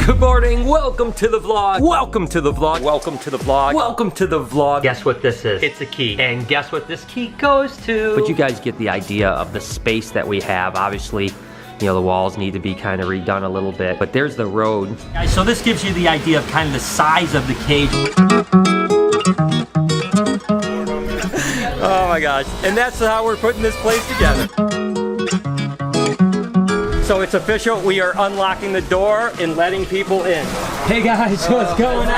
Good morning, welcome to the vlog. Welcome to the vlog. Welcome to the vlog. Welcome to the vlog. Guess what this is? It's a key. And guess what this key goes to? But you guys get the idea of the space that we have. Obviously, you know, the walls need to be kind of redone a little bit, but there's the road. Guys, so this gives you the idea of kind of the size of the cage. Oh my gosh. And that's how we're putting this place together. So it's official, we are unlocking the door and letting people in. Hey guys, what's going on?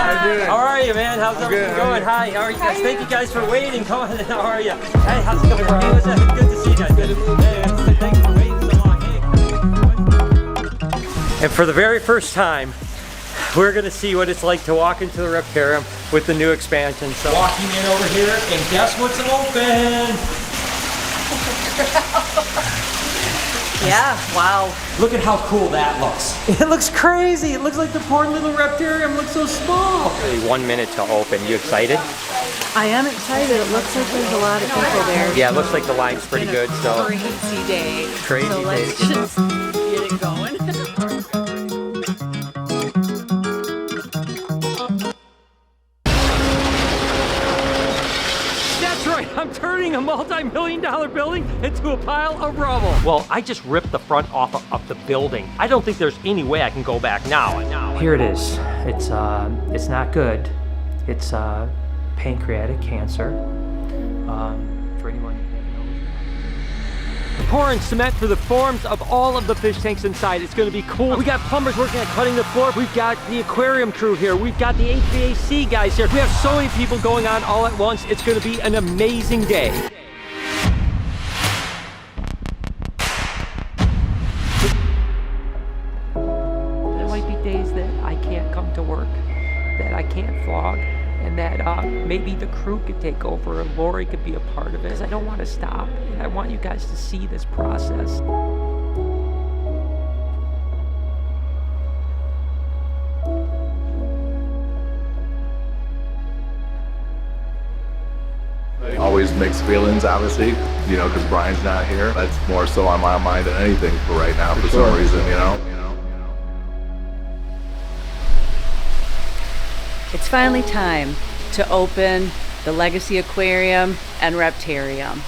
How are you, man? How's everything going? Hi, how are you guys? Thank you guys for waiting. Come on, how are you? Hey, how's it going? Hey, what's up? Good to see you guys. Hey, thanks for waiting so long. Hey. And for the very first time, we're gonna see what it's like to walk into the Reptarium with the new expansion. So walking in over here, and guess what's open? Yeah, wow. Look at how cool that looks. It looks crazy. It looks like the poor little Reptarium looks so small. Really 1 minute to open. You excited? I am excited. It looks like there's a lot of people there. Yeah, it looks like the line's pretty good. So crazy day. Crazy so let's day. just get it going. I'm turning a multi-million-dollar building into a pile of rubble. Well, I just ripped the front off of the building. I don't think there's any way I can go back now. Here it is. It's not good. It's pancreatic cancer. For anyone who knows. Pouring cement through the forms of all of the fish tanks inside. It's gonna be cool. We got plumbers working at cutting the floor. We've got the aquarium crew here. We've got the HVAC guys here. We have so many people going on all at once. It's gonna be an amazing day. There might be days that I can't come to work, that I can't vlog, and that maybe the crew could take over or Lori could be a part of it. Because I don't want to stop. And I want you guys to see this process. Always mixed feelings, obviously, you know, because Brian's not here. That's more so on my mind than anything for right now, for some reason, you know. It's finally time to open the Legacy Aquarium and Reptarium.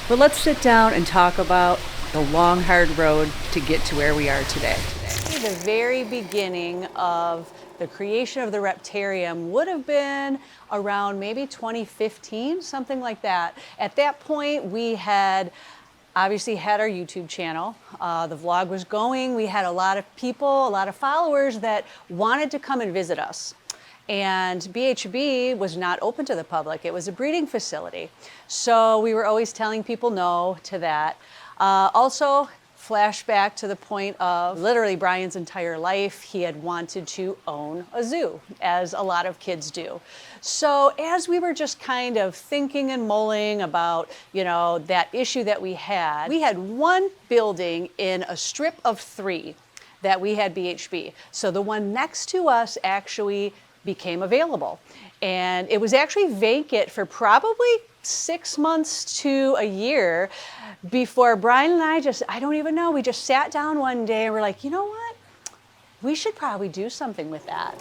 But let's sit down and talk about the long, hard road to get to where we are today. The very beginning of the creation of the Reptarium would have been around maybe 2015, something like that. At that point, we had obviously had our YouTube channel. The vlog was going. We had a lot of people, a lot of followers that wanted to come and visit us. And BHB was not open to the public. It was a breeding facility. So we were always telling people no to that. Also, flashback to the point of literally Brian's entire life, he had wanted to own a zoo, as a lot of kids do. So as we were just kind of thinking and mulling about, you know, that issue that we had one building in a strip of 3 that we had BHB. So the one next to us actually became available. And it was actually vacant for probably 6 months to a year before Brian and I don't even know, we just sat down one day and we're like, you know what? We should probably do something with that.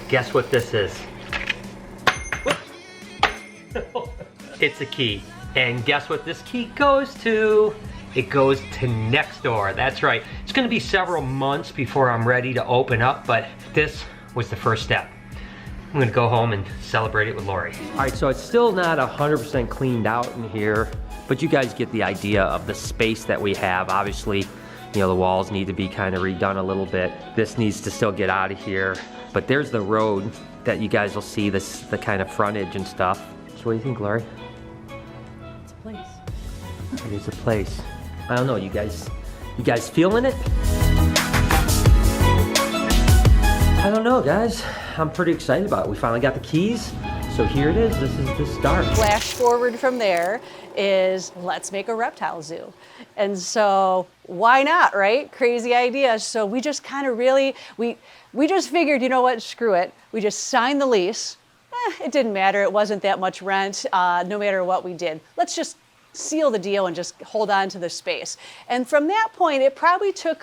Guess what this is? It's a key. And guess what this key goes to? It goes to next door. That's right. It's gonna be several months before I'm ready to open up, but this was the first step. I'm gonna go home and celebrate it with Lori. All right, so it's still not 100% cleaned out in here, but you guys get the idea of the space that we have. Obviously, you know, the walls need to be kind of redone a little bit. This needs to still get out of here, but there's the road that you guys will see, the kind of frontage and stuff. So what do you think, Lori? It's a place. It is a place. I don't know, you guys feeling it? I don't know, guys. I'm pretty excited about it. We finally got the keys, so here it is. This is the start. Flash forward from there is let's make a reptile zoo. And so why not, right? Crazy idea. So we just kind of really, we just figured, you know what, screw it. We just signed the lease. It didn't matter. It wasn't that much rent, no matter what we did. Let's just seal the deal and just hold on to the space. And from that point, it probably took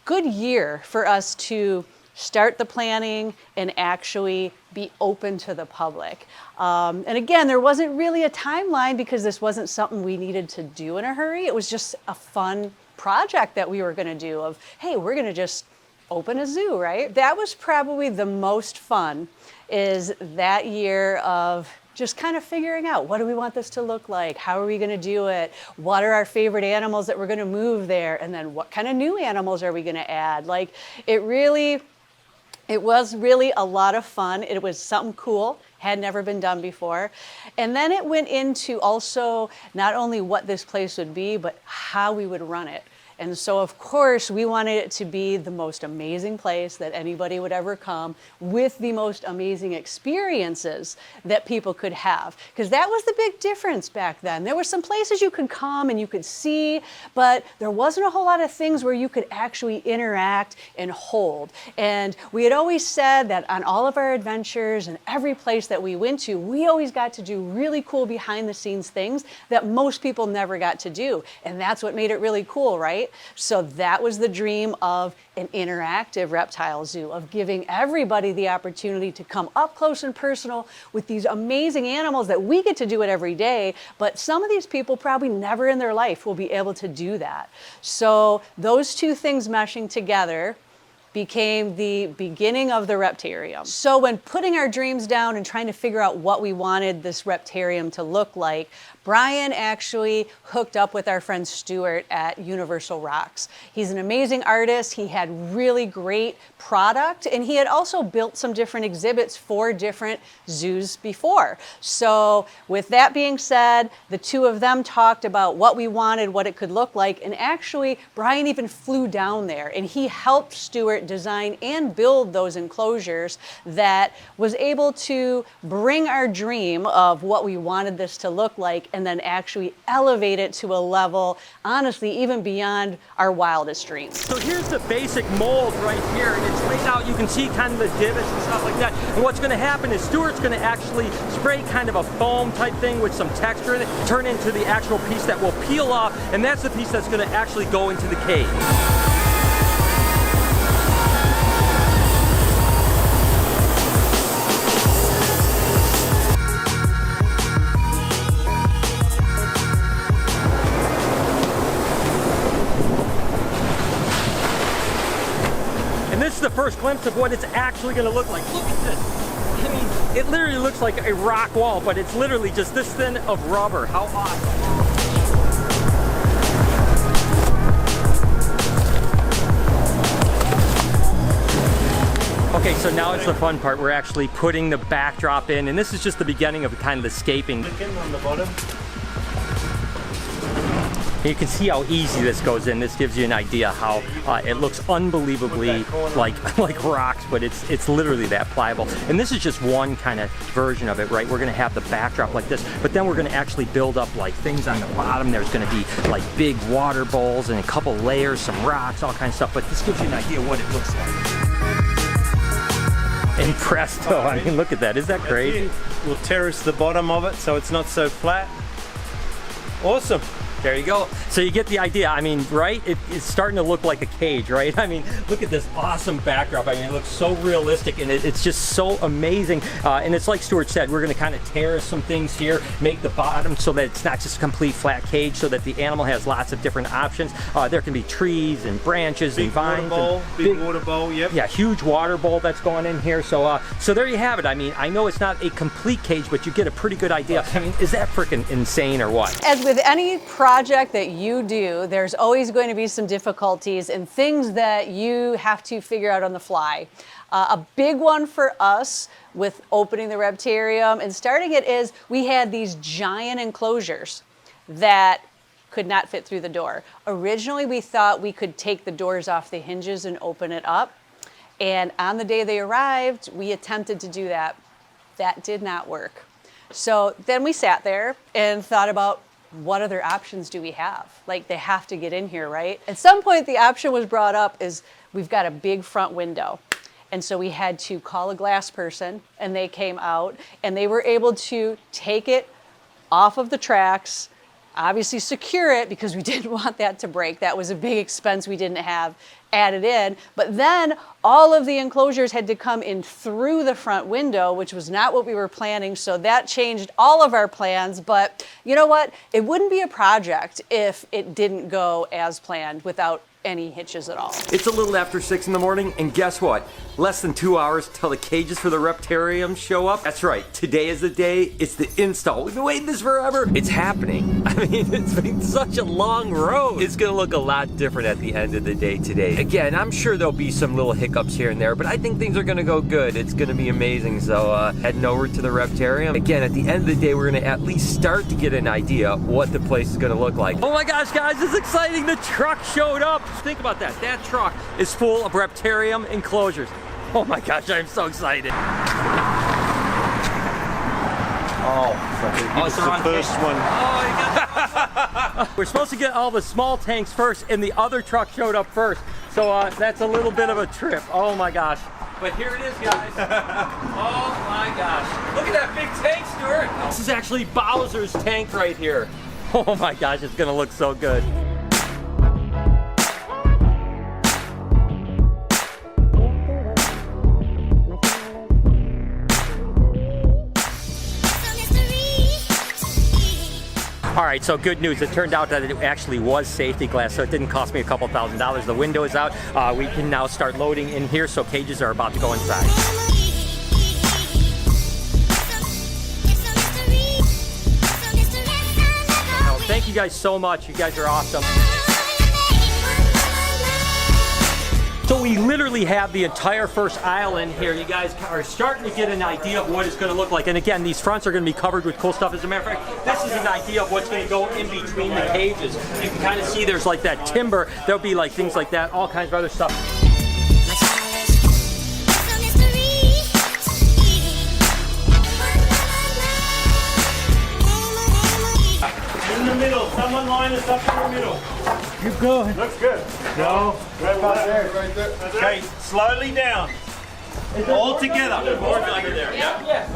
good year for us to start the planning and actually be open to the public. And again, there wasn't really a timeline because this wasn't something we needed to do in a hurry. It was just a fun project that we were going to do of, hey, we're going to just open a zoo, right? That was probably the most fun, is that year of just kind of figuring out, what do we want this to look like? How are we going to do it? What are our favorite animals that we're going to move there? And then what kind of new animals are we going to add? Like, it was really a lot of fun. It was something cool, had never been done before. And then it went into also not only what this place would be, but how we would run it. And so, of course, we wanted it to be the most amazing place that anybody would ever come, with the most amazing experiences that people could have. Because that was the big difference back then. There were some places you could come and you could see, but there wasn't a whole lot of things where you could actually interact and hold. And we had always said that on all of our adventures and every place that we went to, we always got to do really cool behind the scenes things that most people never got to do. And that's what made it really cool, right? So that was the dream of an interactive reptile zoo, of giving everybody the opportunity to come up close and personal with these amazing animals that we get to do it every day, but some of these people probably never in their life will be able to do that. So those two things meshing together became the beginning of the Reptarium. So when putting our dreams down and trying to figure out what we wanted this Reptarium to look like, Brian actually hooked up with our friend Stuart at Universal Rocks. He's an amazing artist. He had really great product, and he had also built some different exhibits for different zoos before. So with that being said, the two of them talked about what we wanted, what it could look like, and actually Brian even flew down there and he helped Stuart design and build those enclosures that was able to bring our dream of what we wanted this to look like and then actually elevate it to a level, honestly, even beyond our wildest dreams. So here's the basic mold right here, and it's laid out. You can see kind of the divots and stuff like that. And what's going to happen is Stuart's going to actually spray kind of a foam type thing with some texture in it, turn into the actual piece that will peel off, and that's the piece that's going to actually go into the cage. The first glimpse of what it's actually going to look like. Look at this. I mean, it literally looks like a rock wall, but it's literally just this thin of rubber. How awesome. Okay, so now it's the fun part. We're actually putting the backdrop in, and this is just the beginning of kind of the scaping. Click in on the bottom. You can see how easy this goes in. This gives you an idea how it looks unbelievably like rocks, but it's literally that pliable. And this is just one kind of version of it, right? We're gonna have the backdrop like this, but then we're gonna actually build up like things on the bottom. There's gonna be like big water bowls and a couple layers, some rocks, all kinds of stuff, but this gives you an idea what it looks like. And presto, I mean, look at that. Is that crazy? We'll terrace the bottom of it so it's not so flat. Awesome. There you go. So you get the idea. I mean, right? It's starting to look like a cage, right? I mean, look at this awesome backdrop. I mean, it looks so realistic, and it's just so amazing. And it's like Stuart said, we're going to kind of terrace some things here, make the bottom so that it's not just a complete flat cage, so that the animal has lots of different options. There can be trees and branches and vines. Big water bowl, yep. Yeah, huge water bowl that's going in here. So, so there you have it. I mean, I know it's not a complete cage, but you get a pretty good idea. I mean, is that freaking insane or what? As with any project that you do, there's always going to be some difficulties and things that you have to figure out on the fly. A big one for us with opening the Reptarium and starting it is we had these giant enclosures that could not fit through the door. Originally, we thought we could take the doors off the hinges and open it up. And on the day they arrived, we attempted to do that. That did not work. So then we sat there and thought about, what other options do we have? Like, they have to get in here, right? At some point, the option was brought up is we've got a big front window. And so we had to call a glass person, and they came out, and they were able to take it off of the tracks, obviously secure it because we didn't want that to break. That was a big expense we didn't have added in. But then all of the enclosures had to come in through the front window, which was not what we were planning. So that changed all of our plans. But you know what? It wouldn't be a project if it didn't go as planned without any hitches at all. It's a little after 6 in the morning, and guess what? Less than 2 hours till the cages for the Reptarium show up. That's right, today is the day, it's the install. We've been waiting this forever. It's happening. I mean, it's been such a long road. It's gonna look a lot different at the end of the day today. Again, I'm sure there'll be some little hiccups here and there, but I think things are gonna go good. It's gonna be amazing. So heading over to the Reptarium. Again, at the end of the day, we're gonna at least start to get an idea what the place is gonna look like. Oh my gosh, guys, it's exciting. The truck showed up. Think about that. That truck is full of Reptarium enclosures. Oh my gosh, I'm so excited. It's the first one. Oh, you got We're supposed to get all the small tanks first, and the other truck showed up first. So that's a little bit of a trip. Oh my gosh. But here it is, guys. Oh my gosh. Look at that big tank, Stuart. This is actually Bowser's tank right here. Oh my gosh, it's gonna look so good. All right, so good news. It turned out that it actually was safety glass, so it didn't cost me a couple $1,000s. The window is out. We can now start loading in here, so cages are about to go inside. Thank you guys so much. You guys are awesome. So we literally have the entire first aisle in here. You guys are starting to get an idea of what it's going to look like. And again, these fronts are going to be covered with cool stuff. As a matter of fact, this is an idea of what's going to go in between the cages. You can kind of see there's like that timber. There'll be like things like that, all kinds of other stuff. In the middle. Someone line us up in the middle. Keep going. Looks good. No. Right about there. Right there. Okay, slowly down. All together. More under there. Yeah.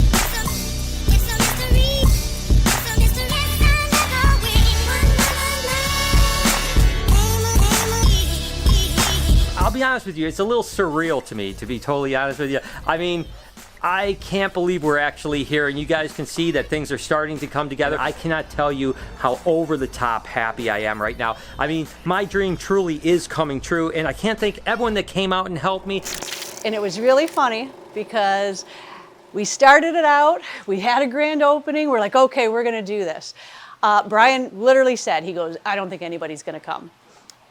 I'll be honest with you, it's a little surreal to me, to be totally honest with you. I mean, I can't believe we're actually here, and you guys can see that things are starting to come together. I cannot tell you how over the top happy I am right now. I mean, my dream truly is coming true, and I can't thank everyone that came out and helped me. And it was really funny because we started it out, we had a grand opening, we're like, okay, we're gonna do this. Brian literally said, he goes, I don't think anybody's gonna come.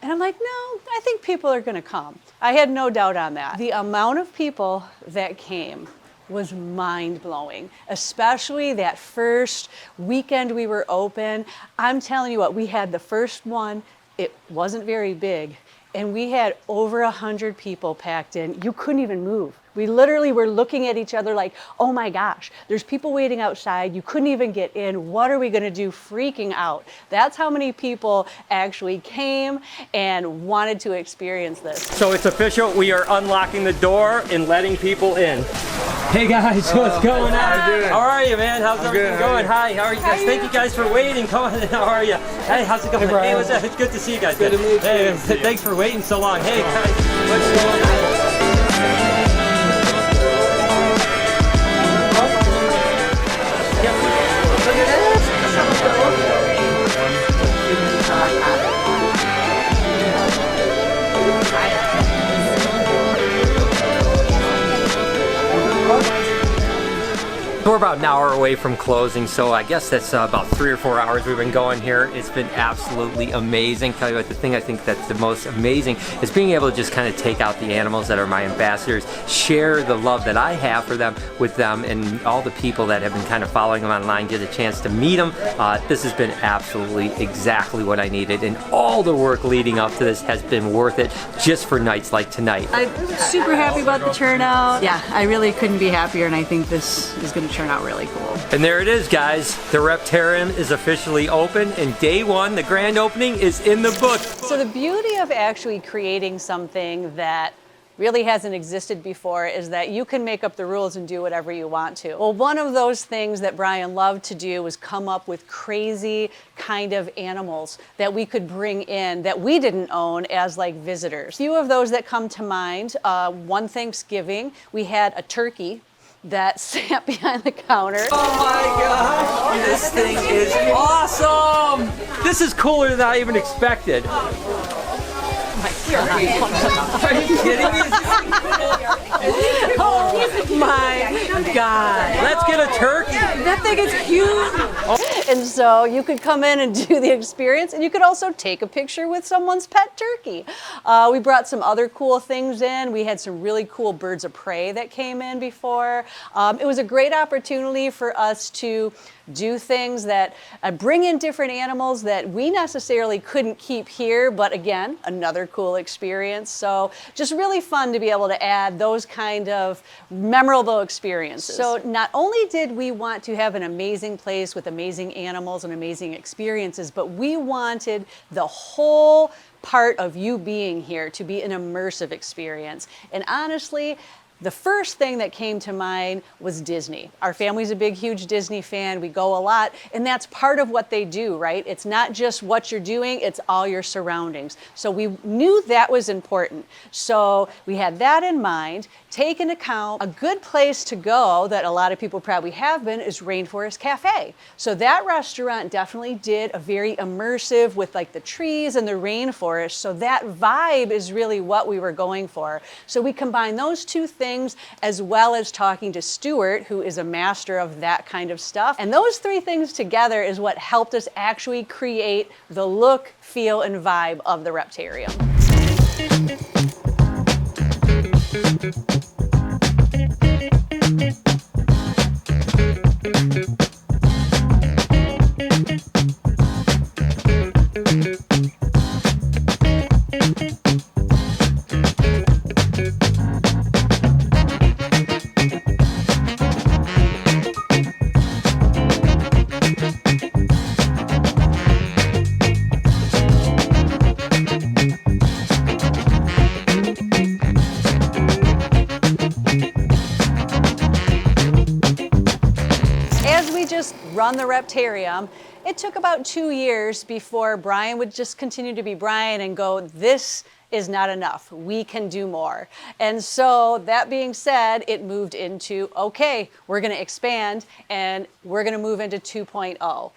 And I'm like, no, I think people are gonna come. I had no doubt on that. The amount of people that came was mind-blowing, especially that first weekend we were open. I'm telling you what, we had the first one, it wasn't very big, and we had over 100 people packed in. You couldn't even move. We literally were looking at each other like, oh my gosh, there's people waiting outside. You couldn't even get in. What are we gonna do? Freaking out. That's how many people actually came and wanted to experience this. So it's official, we are unlocking the door and letting people in. Hey guys, what's going on? How are you, man? How's everything going? Hi, how are you guys? Thank you guys for waiting. Come on, how are you? Hey, how's it going? Hey, what's up? It's good to see you guys. Good to meet you. Hey, thanks for waiting so long. Hey, guys, what's going on? We're about an hour away from closing, so I guess that's about 3 or 4 hours we've been going here. It's been absolutely amazing. Tell you what, the thing I think that's the most amazing is being able to just kind of take out the animals that are my ambassadors, share the love that I have for them with them, and all the people that have been kind of following them online, get a chance to meet them. This has been absolutely exactly what I needed, and all the work leading up to this has been worth it just for nights like tonight. I'm super happy about the turnout. Yeah, I really couldn't be happier, and I think this is going to turn out really cool. And there it is, guys. The Reptarium is officially open, and day one, the grand opening, is in the book. So the beauty of actually creating something that really hasn't existed before is that you can make up the rules and do whatever you want to. Well, one of those things that Brian loved to do was come up with crazy kind of animals that we could bring in that we didn't own as like visitors. A few of those that come to mind, one Thanksgiving, we had a turkey that sat behind the counter. Oh my gosh, this thing is awesome! This is cooler than I even expected. Are you kidding me? Oh my God. Let's get a turkey. That thing is huge. And so you could come in and do the experience, and you could also take a picture with someone's pet turkey. We brought some other cool things in. We had some really cool birds of prey that came in before. It was a great opportunity for us to do things that bring in different animals that we necessarily couldn't keep here, but again, another cool experience. So just really fun to be able to add those kind of memorable experiences. So not only did we want to have an amazing place with amazing animals and amazing experiences, but we wanted the whole part of you being here to be an immersive experience. And honestly, the first thing that came to mind was Disney. Our family's a big, huge Disney fan. We go a lot, and that's part of what they do, right? It's not just what you're doing, it's all your surroundings. So we knew that was important. So we had that in mind. Take into account a good place to go that a lot of people probably have been is Rainforest Cafe. So that restaurant definitely did a very immersive with like the trees and the rainforest. So that vibe is really what we were going for. So we combine those two things as well as talking to Stuart, who is a master of that kind of stuff. And those three things together is what helped us actually create the look, feel, and vibe of the Reptarium. Run the Reptarium, it took about 2 years before Brian would just continue to be Brian and go, this is not enough. We can do more. And so that being said, it moved into, okay, we're going to expand and we're going to move into 2.0.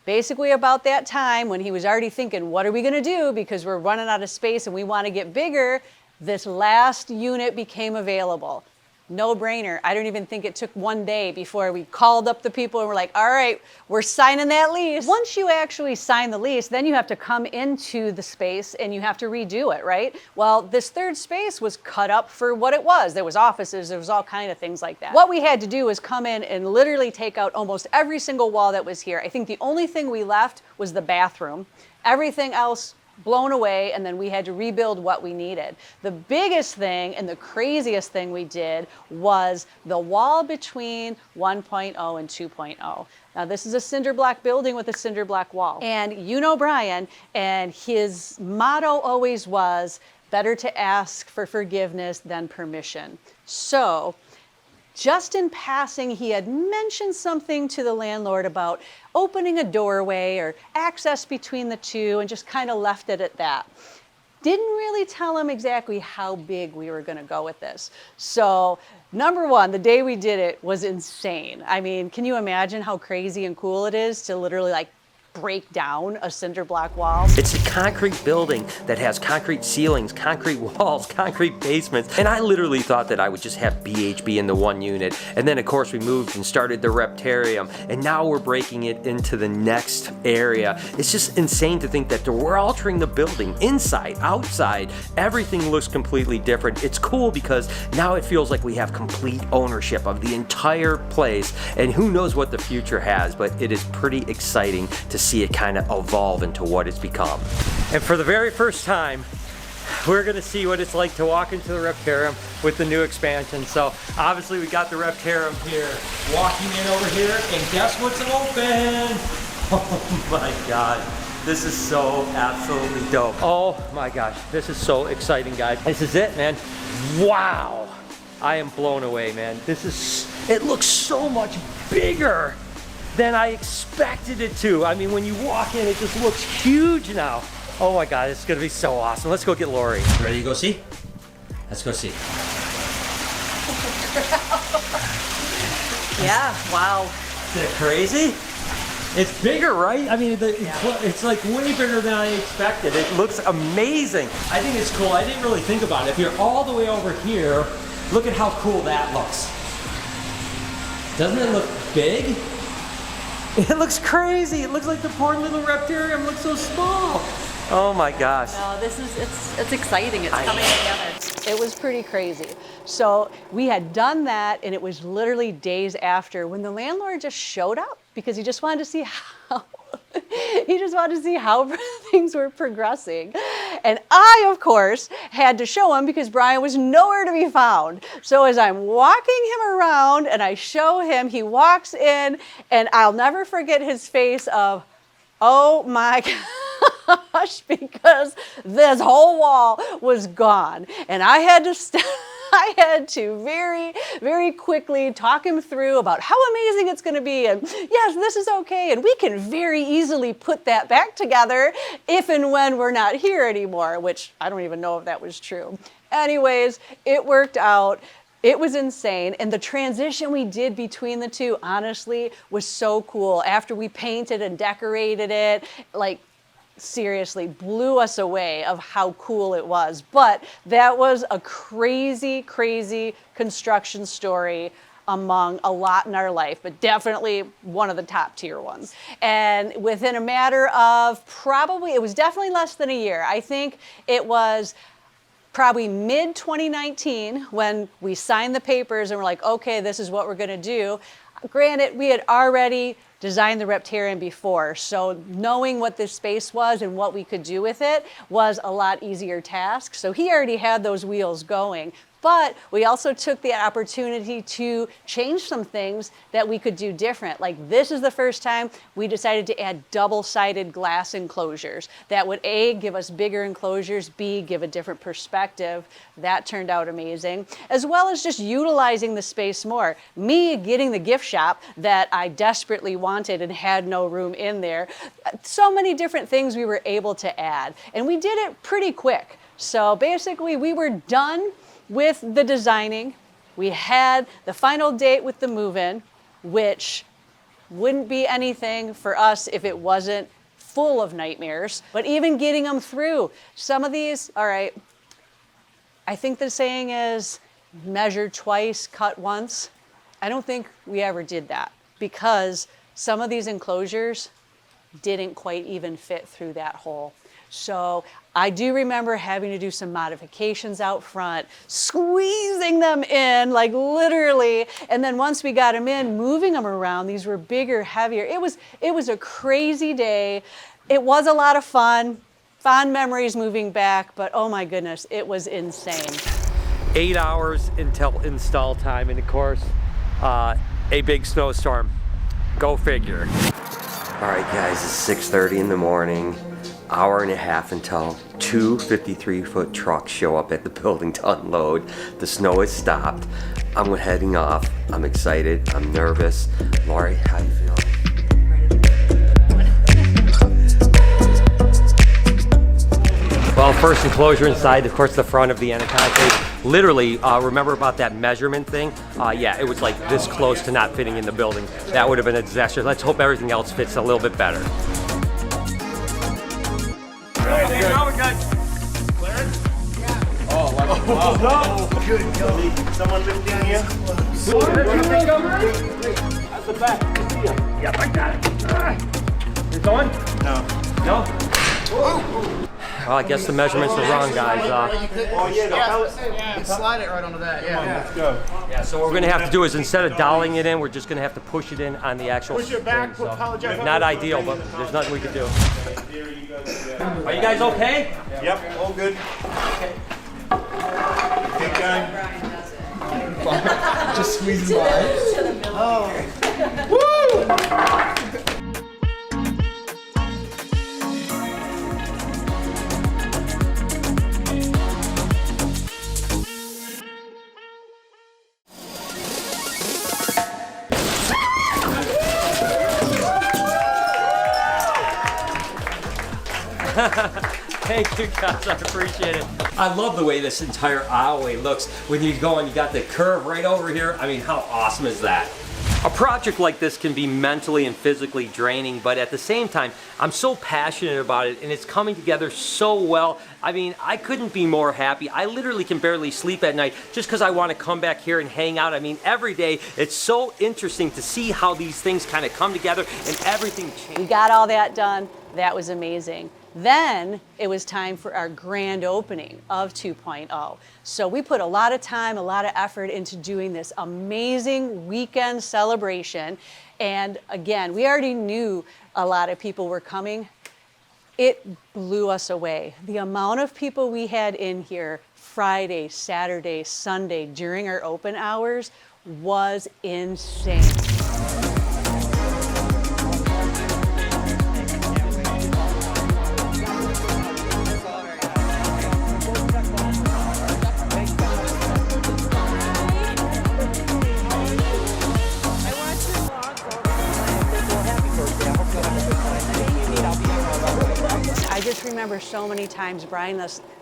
Basically about that time when he was already thinking, what are we going to do because we're running out of space and we want to get bigger, this last unit became available. No brainer. I don't even think it took 1 day before we called up the people and we're like, all right, we're signing that lease. Once you actually sign the lease, then you have to come into the space and you have to redo it, right? Well, this third space was cut up for what it was. There was offices, there was all kind of things like that. What we had to do was come in and literally take out almost every single wall that was here. I think the only thing we left was the bathroom. Everything else blown away, and then we had to rebuild what we needed. The biggest thing and the craziest thing we did was the wall between 1.0 and 2.0. Now this is a cinder block building with a cinder block wall. And you know Brian, and his motto always was, better to ask for forgiveness than permission. So, just in passing, he had mentioned something to the landlord about opening a doorway or access between the two and just kind of left it at that. Didn't really tell him exactly how big we were going to go with this. So, number one, the day we did it was insane. I mean, can you imagine how crazy and cool it is to literally like break down a cinder block wall? It's a concrete building that has concrete ceilings, concrete walls, concrete basements, and I literally thought that I would just have BHB in the one unit. And then of course we moved and started the Reptarium, and now we're breaking it into the next area. It's just insane to think that we're altering the building inside, outside. Everything looks completely different. It's cool because now it feels like we have complete ownership of the entire place, and who knows what the future has, but it is pretty exciting to see it kind of evolve into what it's become. And for the very first time, we're gonna see what it's like to walk into the Reptarium with the new expansion. So obviously we got the Reptarium here, walking in over here, and guess what's open? Oh my God. This is so absolutely dope. Oh my gosh, this is so exciting, guys. This is it, man. Wow. I am blown away, man. It looks so much bigger than I expected it to. I mean, when you walk in, it just looks huge now. Oh my God, it's gonna be so awesome. Let's go get Lori. Ready to go see? Let's go see. Yeah, wow. Isn't it crazy? It's bigger, right? I mean, it's like way bigger than I expected. It looks amazing. I think it's cool. I didn't really think about it. If you're all the way over here, look at how cool that looks. Doesn't it look big? It looks crazy. It looks like the poor little Reptarium looks so small. Oh my gosh. No, it's exciting. It's coming together. It was pretty crazy. So we had done that, and it was literally days after when the landlord just showed up because he just wanted to see how things were progressing. And I, of course, had to show him because Brian was nowhere to be found. So as I'm walking him around and I show him, he walks in, and I'll never forget his face of, oh my gosh, because this whole wall was gone. And I had to very, very quickly talk him through about how amazing it's going to be. And yes, this is okay. And we can very easily put that back together if and when we're not here anymore, which I don't even know if that was true. Anyways, it worked out. It was insane. And the transition we did between the two, honestly, was so cool. After we painted and decorated it, like, seriously blew us away of how cool it was. But that was a crazy, crazy construction story among a lot in our life, but definitely one of the top tier ones. And within a matter of it was definitely less than a year. I think it was probably mid 2019 when we signed the papers and we're like, okay, this is what we're gonna do. Granted, we had already designed the Reptarium before, so knowing what this space was and what we could do with it was a lot easier task. So he already had those wheels going. But we also took the opportunity to change some things that we could do different. Like, this is the first time we decided to add double-sided glass enclosures. That would A, give us bigger enclosures, B, give a different perspective. That turned out amazing. As well as just utilizing the space more. Me getting the gift shop that I desperately wanted and had no room in there. So many different things we were able to add. And we did it pretty quick. So basically, we were done with the designing. We had the final date with the move-in, which wouldn't be anything for us if it wasn't full of nightmares. But even getting them through, some of these, all right, I think the saying is measure twice, cut once. I don't think we ever did that because some of these enclosures didn't quite even fit through that hole. So I do remember having to do some modifications out front, squeezing them in, like literally. And then once we got them in, moving them around, these were bigger, heavier. It was a crazy day. It was a lot of fun, fond memories moving back, but oh my goodness, it was insane. 8 hours until install time, and of course, a big snowstorm. Go figure. All right, guys, it's 6:30 in the morning. Hour and a half until two 53-foot trucks show up at the building to unload. The snow has stopped. I'm heading off. I'm excited. I'm nervous. Lori, how you feeling? Well, first enclosure inside, of course, the front of the anaconda cage. Literally, remember about that measurement thing? Yeah, it was like this close to not fitting in the building. That would have been a disaster. Let's hope everything else fits a little bit better. Hey, now we got clearance? Yeah. Oh, wow. Good, someone lift down here? That's the back. Yep, I got it. You're going? No. No? Well, I guess the measurements are wrong, guys. Slide it right onto that. Yeah. Let's go. Yeah, so what we're gonna have to do is instead of doweling it in, we're just gonna have to push it in on the actual Push it back, thing, so apologize. not ideal, but there's nothing we can do. Are you guys okay? Yep, all good. Take time. Just squeezing by. Woo! Thank you guys, I appreciate it. I love the way this entire aisleway looks. When you go and you got the curve right over here, I mean, how awesome is that? A project like this can be mentally and physically draining, but at the same time, I'm so passionate about it and it's coming together so well. I mean, I couldn't be more happy. I literally can barely sleep at night just because I want to come back here and hang out. I mean, every day, it's so interesting to see how these things kind of come together and everything changes. We got all that done. That was amazing. Then it was time for our grand opening of 2.0. So we put a lot of time, a lot of effort into doing this amazing weekend celebration. And again, we already knew a lot of people were coming. It blew us away. The amount of people we had in here Friday, Saturday, Sunday during our open hours was insane. I just remember so many times Brian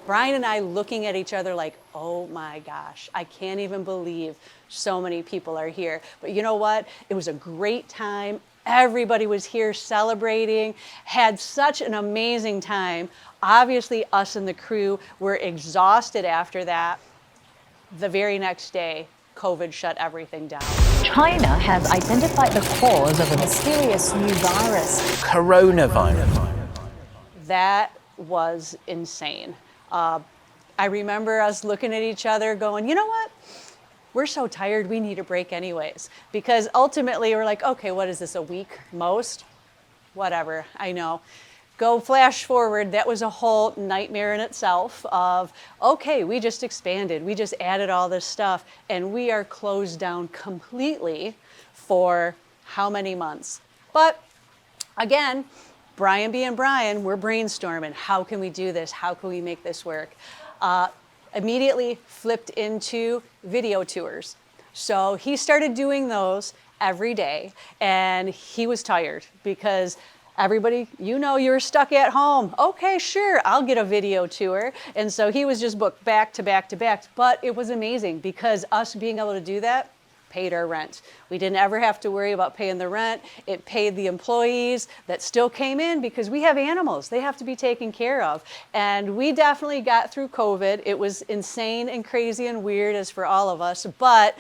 and I looking at each other like, oh my gosh, I can't even believe so many people are here. But you know what? It was a great time. Everybody was here celebrating, had such an amazing time. Obviously, us and the crew were exhausted after that. The very next day, COVID shut everything down. China has identified the cause of a mysterious new virus, coronavirus. That was insane. I remember us looking at each other going, you know what? We're so tired, we need a break anyways. Because ultimately we're like, okay, what is this, a week most? Whatever, I know. Go flash forward, that was a whole nightmare in itself of, okay, we just expanded, we just added all this stuff, and we are closed down completely for how many months? But again, Brian being Brian, we're brainstorming. How can we do this? How can we make this work? Immediately flipped into video tours. So he started doing those every day, and he was tired because everybody, you know, you're stuck at home. Okay, sure, I'll get a video tour. And so he was just booked back to back to back. But it was amazing because us being able to do that paid our rent. We didn't ever have to worry about paying the rent. It paid the employees that still came in because we have animals. They have to be taken care of. And we definitely got through COVID. It was insane and crazy and weird as for all of us, but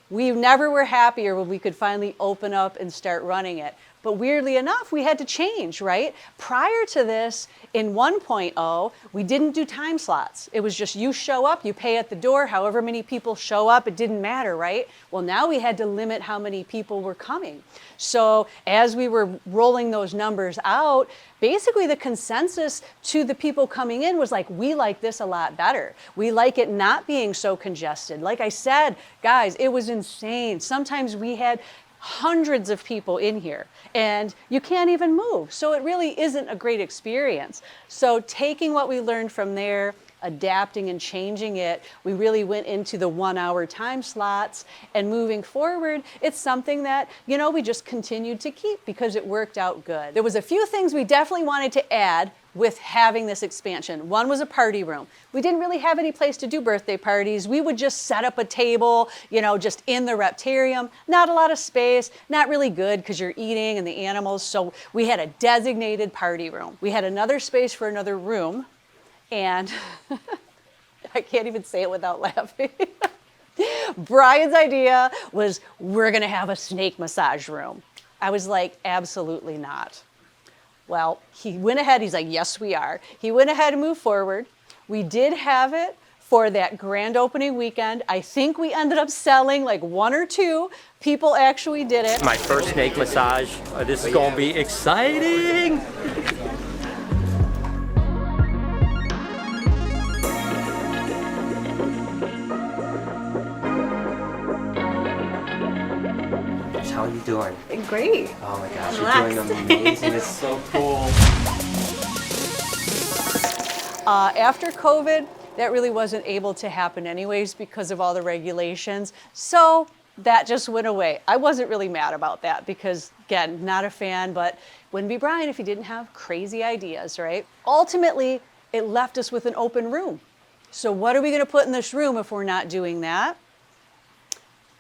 we never were happier when we could finally open up and start running it. But weirdly enough, we had to change, right? Prior to this, in 1.0, we didn't do time slots. It was just you show up, you pay at the door, however many people show up, it didn't matter, right? Well, now we had to limit how many people were coming. So as we were rolling those numbers out, basically the consensus to the people coming in was like, we like this a lot better. We like it not being so congested. Like I said, guys, it was insane. Sometimes we had hundreds of people in here and you can't even move. So it really isn't a great experience. So taking what we learned from there, adapting and changing it, we really went into the 1 hour time slots, and moving forward, it's something that, you know, we just continued to keep because it worked out good. There was a few things we definitely wanted to add with having this expansion. One was a party room. We didn't really have any place to do birthday parties. We would just set up a table, you know, just in the Reptarium. Not a lot of space, not really good because you're eating and the animals. So we had a designated party room. We had another space for another room, and I can't even say it without laughing. Brian's idea was we're gonna have a snake massage room. I was like, absolutely not. Well, he went ahead, he's like, yes, we are. He went ahead and moved forward. We did have it for that grand opening weekend. I think we ended up selling like 1 or 2 people actually did it. My first snake massage. This is gonna be exciting. How are you doing? Great. Oh my gosh, you're doing amazing. It's so cool. After COVID, that really wasn't able to happen anyways because of all the regulations. So that just went away. I wasn't really mad about that because, again, not a fan, but wouldn't be Brian if he didn't have crazy ideas, right? Ultimately, it left us with an open room. So what are we going to put in this room if we're not doing that?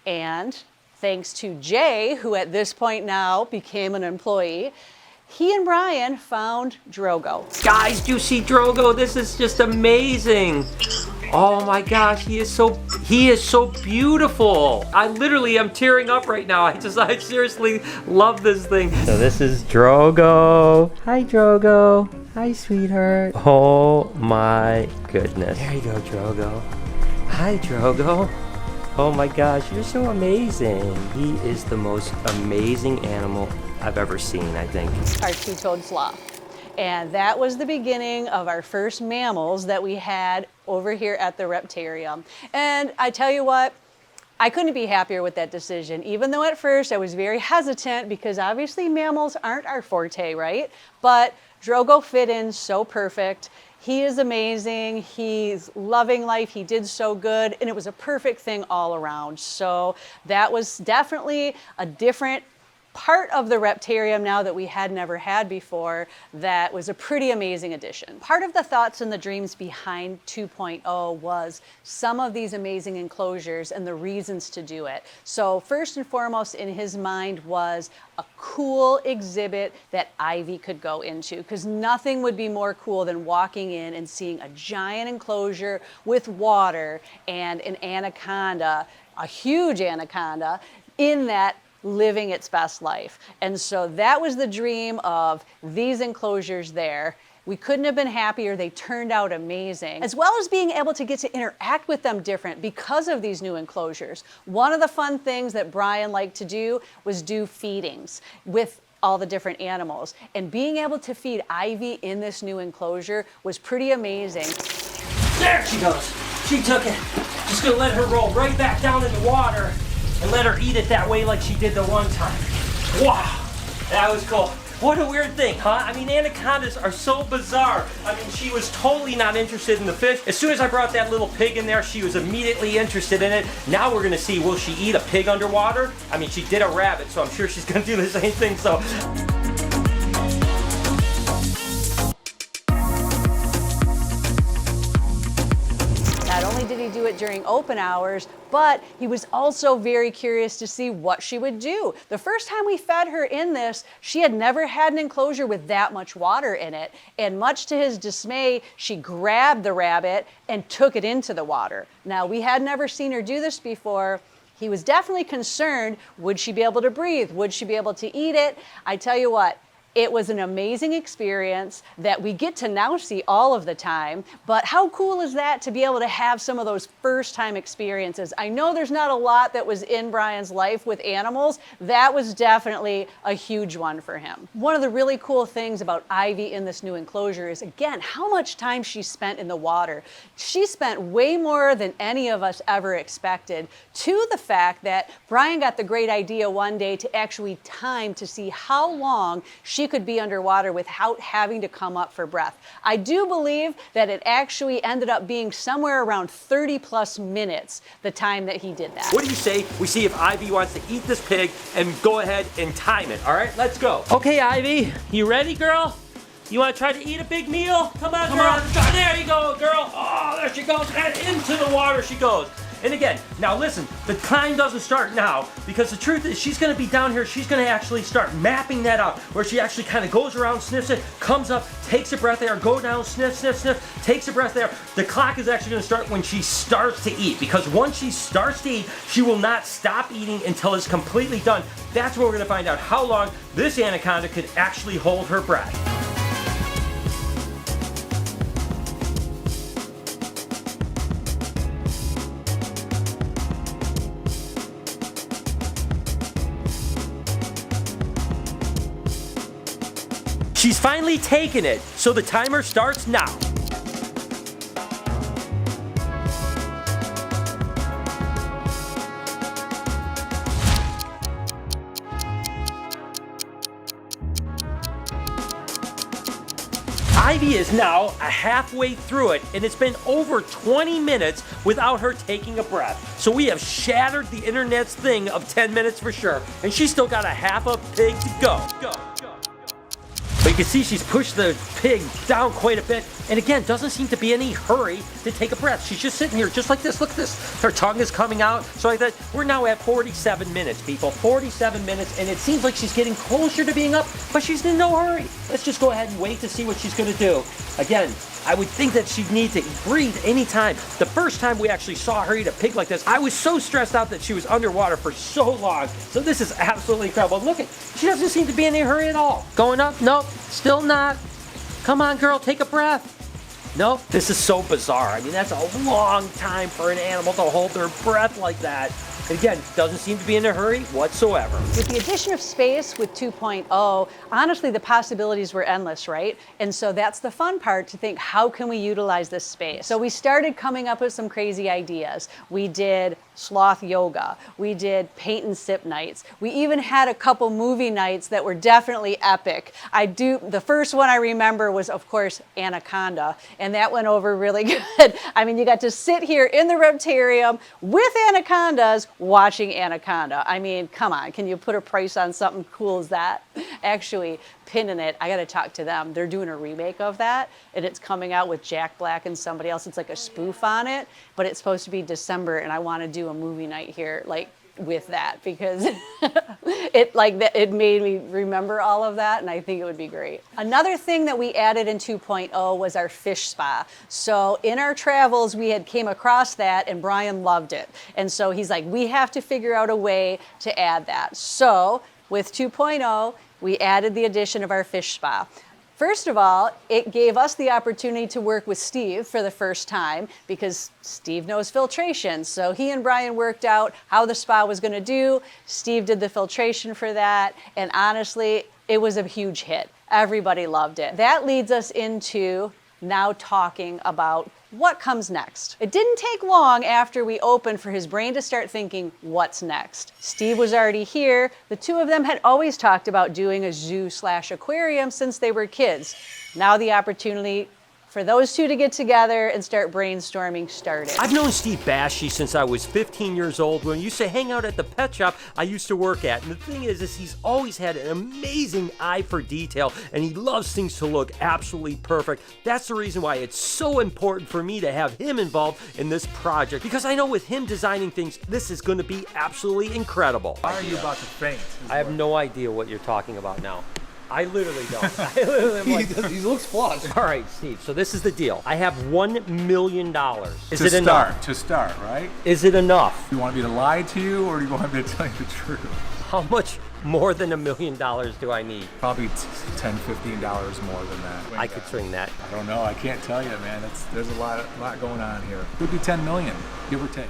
And thanks to Jay, who at this point now became an employee, he and Brian found Drogo. Guys, do you see Drogo? This is just amazing. Oh my gosh, he is so beautiful. I literally am tearing up right now. I seriously love this thing. So this is Drogo. Hi, Drogo. Hi, sweetheart. Oh my goodness. There you go, Drogo. Hi, Drogo. Oh my gosh, you're so amazing. He is the most amazing animal I've ever seen, I think. Our two-toed sloth. And that was the beginning of our first mammals that we had over here at the Reptarium. And I tell you what, I couldn't be happier with that decision, even though at first I was very hesitant because obviously mammals aren't our forte, right? But Drogo fit in so perfect. He is amazing. He's loving life. He did so good. And it was a perfect thing all around. So that was definitely a different part of the Reptarium now that we had never had before. That was a pretty amazing addition. Part of the thoughts and the dreams behind 2.0 was some of these amazing enclosures and the reasons to do it. So first and foremost in his mind was a cool exhibit that Ivy could go into, because nothing would be more cool than walking in and seeing a giant enclosure with water and an anaconda, a huge anaconda, in that living its best life. And so that was the dream of these enclosures there. We couldn't have been happier. They turned out amazing, as well as being able to get to interact with them different because of these new enclosures. One of the fun things that Brian liked to do was do feedings with all the different animals. And being able to feed Ivy in this new enclosure was pretty amazing. There she goes. She took it. Just gonna let her roll right back down in the water and let her eat it that way like she did the one time. Wow, that was cool. What a weird thing, huh? I mean, anacondas are so bizarre. I mean, she was totally not interested in the fish. As soon as I brought that little pig in there, she was immediately interested in it. Now we're gonna see, will she eat a pig underwater? I mean, she did a rabbit, so I'm sure she's gonna do the same thing, so. Not only did he do it during open hours, but he was also very curious to see what she would do. The first time we fed her in this, she had never had an enclosure with that much water in it. And much to his dismay, she grabbed the rabbit and took it into the water. Now, we had never seen her do this before. He was definitely concerned, would she be able to breathe? Would she be able to eat it? I tell you what, it was an amazing experience that we get to now see all of the time, but how cool is that to be able to have some of those first-time experiences? I know there's not a lot that was in Brian's life with animals. That was definitely a huge one for him. One of the really cool things about Ivy in this new enclosure is, again, how much time she spent in the water. She spent way more than any of us ever expected, to the fact that Brian got the great idea one day to actually time to see how long she could be underwater without having to come up for breath. I do believe that it actually ended up being somewhere around 30 plus minutes, the time that he did that. What do you say we see if Ivy wants to eat this pig and go ahead and time it, all right? Let's go. Okay, Ivy, you ready, girl? You want to try to eat a big meal? Come on, girl. There you go, girl. Oh, there she goes, and into the water she goes. And again, now listen, the time doesn't start now, because the truth is she's going to be down here, she's going to actually start mapping that out, where she actually kind of goes around, sniffs it, comes up, takes a breath there, go down, sniff, sniff, sniff, takes a breath there. The clock is actually going to start when she starts to eat, because once she starts to eat, she will not stop eating until it's completely done. That's where we're going to find out how long this anaconda could actually hold her breath. She's finally taken it, so the timer starts now. Ivy is now halfway through it, and it's been over 20 minutes without her taking a breath. So we have shattered the internet's thing of 10 minutes for sure. And she's still got a half a pig to go. But you can see she's pushed the pig down quite a bit. And again, doesn't seem to be any hurry to take a breath. She's just sitting here just like this. Look at this. Her tongue is coming out. So like that. We're now at 47 minutes, people. 47 minutes. And it seems like she's getting closer to being up, but she's in no hurry. Let's just go ahead and wait to see what she's going to do. Again, I would think that she'd need to breathe anytime. The first time we actually saw her eat a pig like this, I was so stressed out that she was underwater for so long. So this is absolutely incredible. Look at, she doesn't seem to be in any hurry at all. Going up? Nope, still not. Come on, girl, take a breath. Nope, this is so bizarre. I mean, that's a long time for an animal to hold their breath like that. And again, doesn't seem to be in a hurry whatsoever. With the addition of space with 2.0, honestly, the possibilities were endless, right? And so that's the fun part, to think, how can we utilize this space? So we started coming up with some crazy ideas. We did sloth yoga. We did paint and sip nights. We even had a couple movie nights that were definitely epic. The first one I remember was, of course, Anaconda, and that went over really good. I mean, you got to sit here in the Reptarium with anacondas watching Anaconda. I mean, come on, can you put a price on something cool as that? Actually, Pinning It, I gotta talk to them. They're doing a remake of that, and it's coming out with Jack Black and somebody else. It's like a spoof on it, but it's supposed to be December, and I wanna do a movie night here, like, with that, because it made me remember all of that, and I think it would be great. Another thing that we added in 2.0 was our fish spa. So in our travels, we had came across that, and Brian loved it. And so he's like, we have to figure out a way to add that. So with 2.0, we added the addition of our fish spa. First of all, it gave us the opportunity to work with Steve for the first time, because Steve knows filtration. So he and Brian worked out how the spa was going to do. Steve did the filtration for that. And honestly, it was a huge hit. Everybody loved it. That leads us into now talking about what comes next. It didn't take long after we opened for his brain to start thinking, what's next? Steve was already here. The two of them had always talked about doing a zoo/aquarium since they were kids. Now the opportunity for those two to get together and start brainstorming started. I've known Steve Bashy since I was 15 years old, when we used to hang out at the pet shop I used to work at. And the thing is he's always had an amazing eye for detail, and he loves things to look absolutely perfect. That's the reason why it's so important for me to have him involved in this project, because I know with him designing things, this is going to be absolutely incredible. Why are you about to faint? I have no idea what you're talking about now. I literally don't. I literally am like, He looks flawed. all right, Steve, so this is the deal. I have $1 million. Is it To enough? start, right? Is it enough? You want me to lie to you, or do you want me to tell you the truth? How much more than $1 million do I need? Probably $10, $15 more than that. I could swing that. I don't know. I can't tell you, man. There's a lot going on here. Could be 10 million, give or take.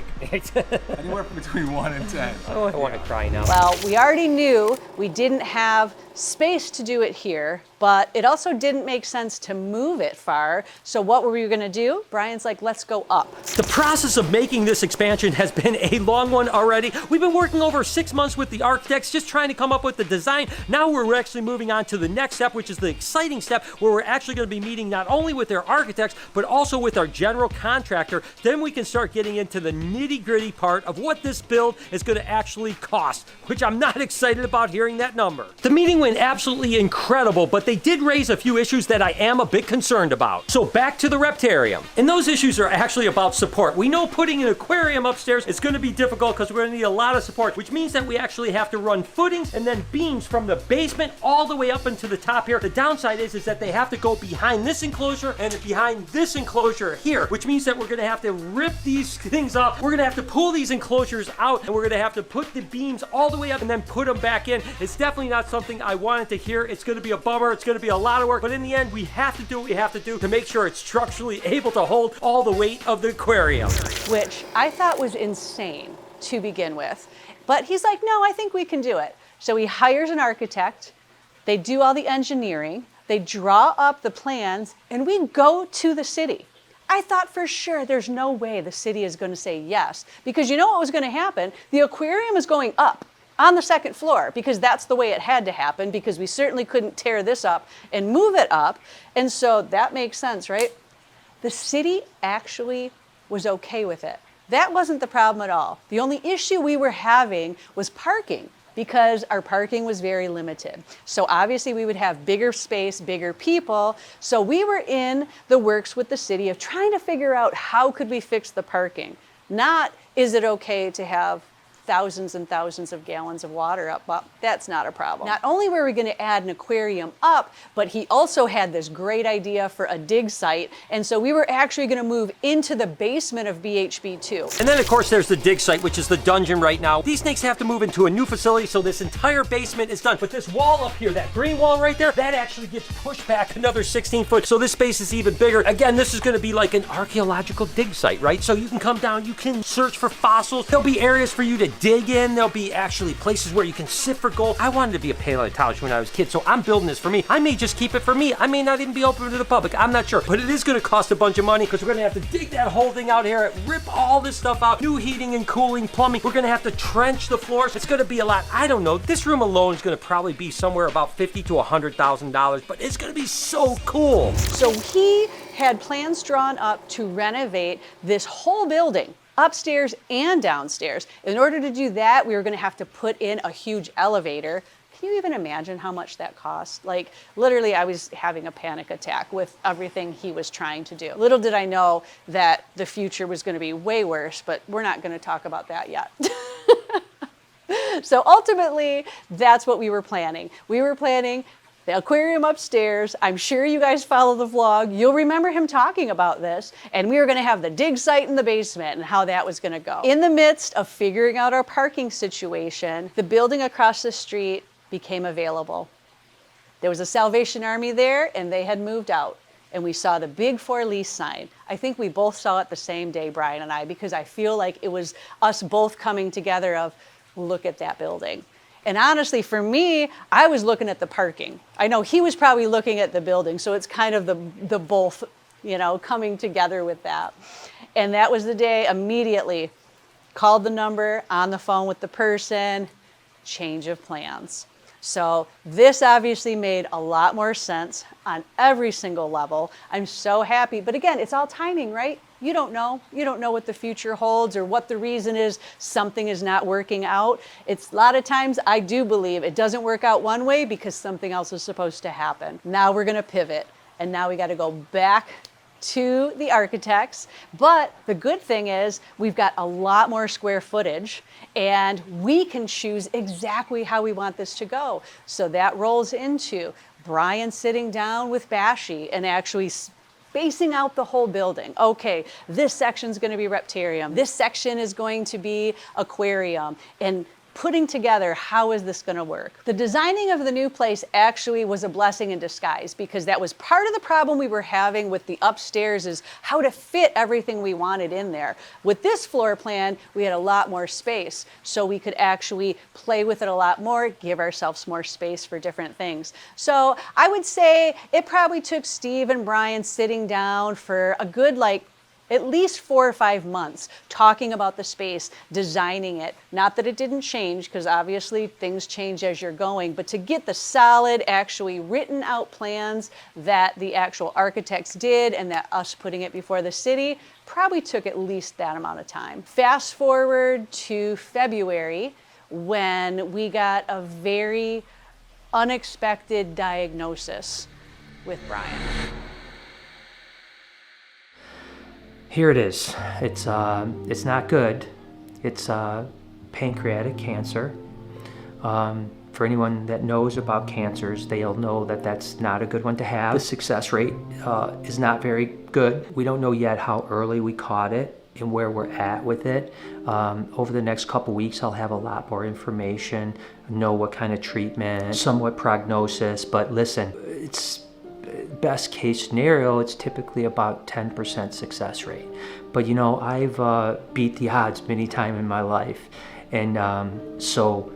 Anywhere between 1 and 10. Oh, I want to cry now. Well, we already knew we didn't have space to do it here, but it also didn't make sense to move it far. So what were we going to do? Brian's like, let's go up. The process of making this expansion has been a long one already. We've been working over 6 months with the architects, just trying to come up with the design. Now we're actually moving on to the next step, which is the exciting step, where we're actually going to be meeting not only with their architects, but also with our general contractor. Then we can start getting into the nitty-gritty part of what this build is going to actually cost, which I'm not excited about hearing that number. The meeting went absolutely incredible, but they did raise a few issues that I am a bit concerned about. So back to the Reptarium. And those issues are actually about support. We know putting an aquarium upstairs is going to be difficult, because we're going to need a lot of support, which means that we actually have to run footings and then beams from the basement all the way up into the top here. The downside is that they have to go behind this enclosure and behind this enclosure here, which means that we're going to have to rip these things up. We're going to have to pull these enclosures out, and we're going to have to put the beams all the way up and then put them back in. It's definitely not something I wanted to hear. It's going to be a bummer. It's going to be a lot of work, but in the end, we have to do what we have to do to make sure it's structurally able to hold all the weight of the aquarium. Which I thought was insane to begin with. But he's like, no, I think we can do it. So he hires an architect. They do all the engineering. They draw up the plans, and we go to the city. I thought for sure there's no way the city is going to say yes, because you know what was going to happen? The aquarium is going up on the second floor, because that's the way it had to happen, because we certainly couldn't tear this up and move it up. And so that makes sense, right? The city actually was okay with it. That wasn't the problem at all. The only issue we were having was parking, because our parking was very limited. So obviously we would have bigger space, bigger people. So we were in the works with the city of trying to figure out how could we fix the parking. Not, is it okay to have thousands and thousands of gallons of water up? Well, that's not a problem. Not only were we going to add an aquarium up, but he also had this great idea for a dig site. And so we were actually going to move into the basement of BHB2. And then of course there's the dig site, which is the dungeon right now. These snakes have to move into a new facility, so this entire basement is done. But this wall up here, that green wall right there, that actually gets pushed back another 16 foot. So this space is even bigger. Again, this is going to be like an archaeological dig site, right? So you can come down, you can search for fossils. There'll be areas for you to dig in. There'll be actually places where you can sift for gold. I wanted to be a paleontologist when I was a kid, so I'm building this for me. I may just keep it for me. I may not even be open to the public. I'm not sure. But it is going to cost a bunch of money because we're going to have to dig that whole thing out here, rip all this stuff out, new heating and cooling, plumbing. We're going to have to trench the floors. It's going to be a lot. I don't know. This room alone is going to probably be somewhere about $50,000 to $100,000, but it's going to be so cool. So he had plans drawn up to renovate this whole building, upstairs and downstairs. In order to do that, we were going to have to put in a huge elevator. Can you even imagine how much that cost? Like, literally, I was having a panic attack with everything he was trying to do. Little did I know that the future was going to be way worse, but we're not going to talk about that yet. So ultimately, that's what we were planning. We were planning the aquarium upstairs. I'm sure you guys follow the vlog. You'll remember him talking about this. And we were going to have the dig site in the basement and how that was going to go. In the midst of figuring out our parking situation, the building across the street became available. There was a Salvation Army there, and they had moved out. And we saw the big for lease sign. I think we both saw it the same day, Brian and I, because I feel like it was us both coming together of, look at that building. And honestly, for me, I was looking at the parking. I know he was probably looking at the building, so it's kind of the both, you know, coming together with that. And that was the day. Immediately called the number on the phone with the person, change of plans. So this obviously made a lot more sense on every single level. I'm so happy. But again, it's all timing, right? You don't know. You don't know what the future holds or what the reason is something is not working out. It's a lot of times I do believe it doesn't work out one way because something else is supposed to happen. Now we're going to pivot, and now we got to go back to the architects. But the good thing is we've got a lot more square footage, and we can choose exactly how we want this to go. So that rolls into Brian sitting down with Bashi and actually spacing out the whole building. Okay, this section's going to be Reptarium. This section is going to be Aquarium. And putting together, how is this going to work? The designing of the new place actually was a blessing in disguise, because that was part of the problem we were having with the upstairs, is how to fit everything we wanted in there. With this floor plan, we had a lot more space, so we could actually play with it a lot more, give ourselves more space for different things. So I would say it probably took Steve and Brian sitting down for a good, at least 4 or 5 months, talking about the space, designing it. Not that it didn't change, because obviously things change as you're going, but to get the solid, actually written out plans that the actual architects did and that us putting it before the city probably took at least that amount of time. Fast forward to February, when we got a very unexpected diagnosis with Brian. Here it is. It's not good. It's pancreatic cancer. For anyone that knows about cancers, they'll know that that's not a good one to have. The success rate is not very good. We don't know yet how early we caught it and where we're at with it. Over the next couple weeks, I'll have a lot more information, know what kind of treatment, somewhat prognosis. But listen, it's best case scenario, it's typically about 10% success rate. But you know, I've beat the odds many times in my life. And so